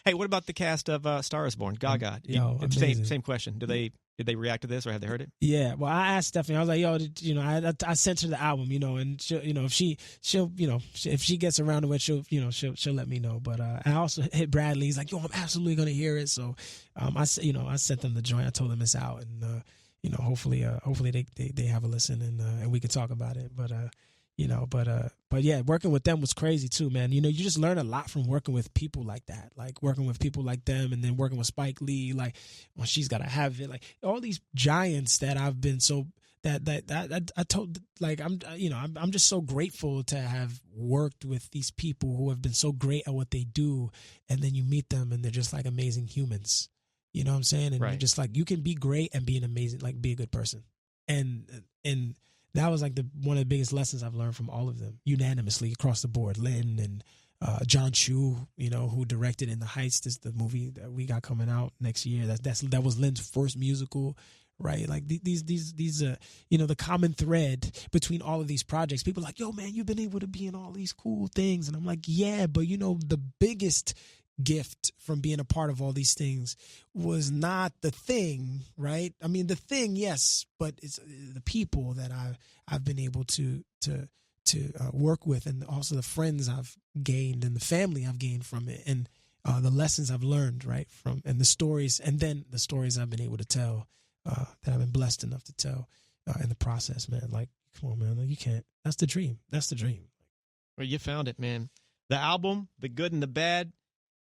Hey, what about the cast of Star Is Born? Gaga. Same question. Did they react to this, or have they heard it? Yeah. Well, I asked Stephanie. I was like, "Yo, I sent her the album, and she'll, if she gets around to it, she'll let me know." But I also hit Bradley. He's like, "Yo, I'm absolutely gonna hear it." So, I sent them the joint. I told them it's out, and hopefully they have a listen and we can talk about it. But yeah, working with them was crazy too, man. You just learn a lot from working with people like that, working with people like them, and then working with Spike Lee, when She's Gotta Have It, all these giants that I've been so that I told, I'm just so grateful to have worked with these people who have been so great at what they do, and then you meet them and they're just amazing humans. You know what I'm saying? And right. You're just you can be great and be an amazing, be a good person, and that was one of the biggest lessons I've learned from all of them, unanimously across the board. Lynn and John Chu, who directed In the Heights, this the movie that we got coming out next year. That was Lynn's first musical, right? These the common thread between all of these projects. People are like, "Yo, man, you've been able to be in all these cool things," and I'm like, "Yeah, but the biggest gift from being a part of all these things was not the thing, right? I mean, the thing, yes, but it's the people that I've been able to work with, and also the friends I've gained and the family I've gained from it, and the lessons I've learned, right, and the stories, and then the stories I've been able to tell, that I've been blessed enough to tell in the process, man. Come on, man, you can't. That's the dream. That's the dream. Well, you found it, man. The album, the good and the bad.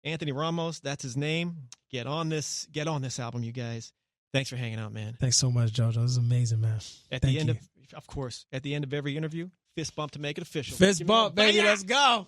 Anthony Ramos, that's his name. Get on this album, you guys. Thanks for hanging out, man. Thanks so much, JoJo. This is amazing, man. At the end of every interview, fist bump to make it official. Fist bump, baby. Let's go.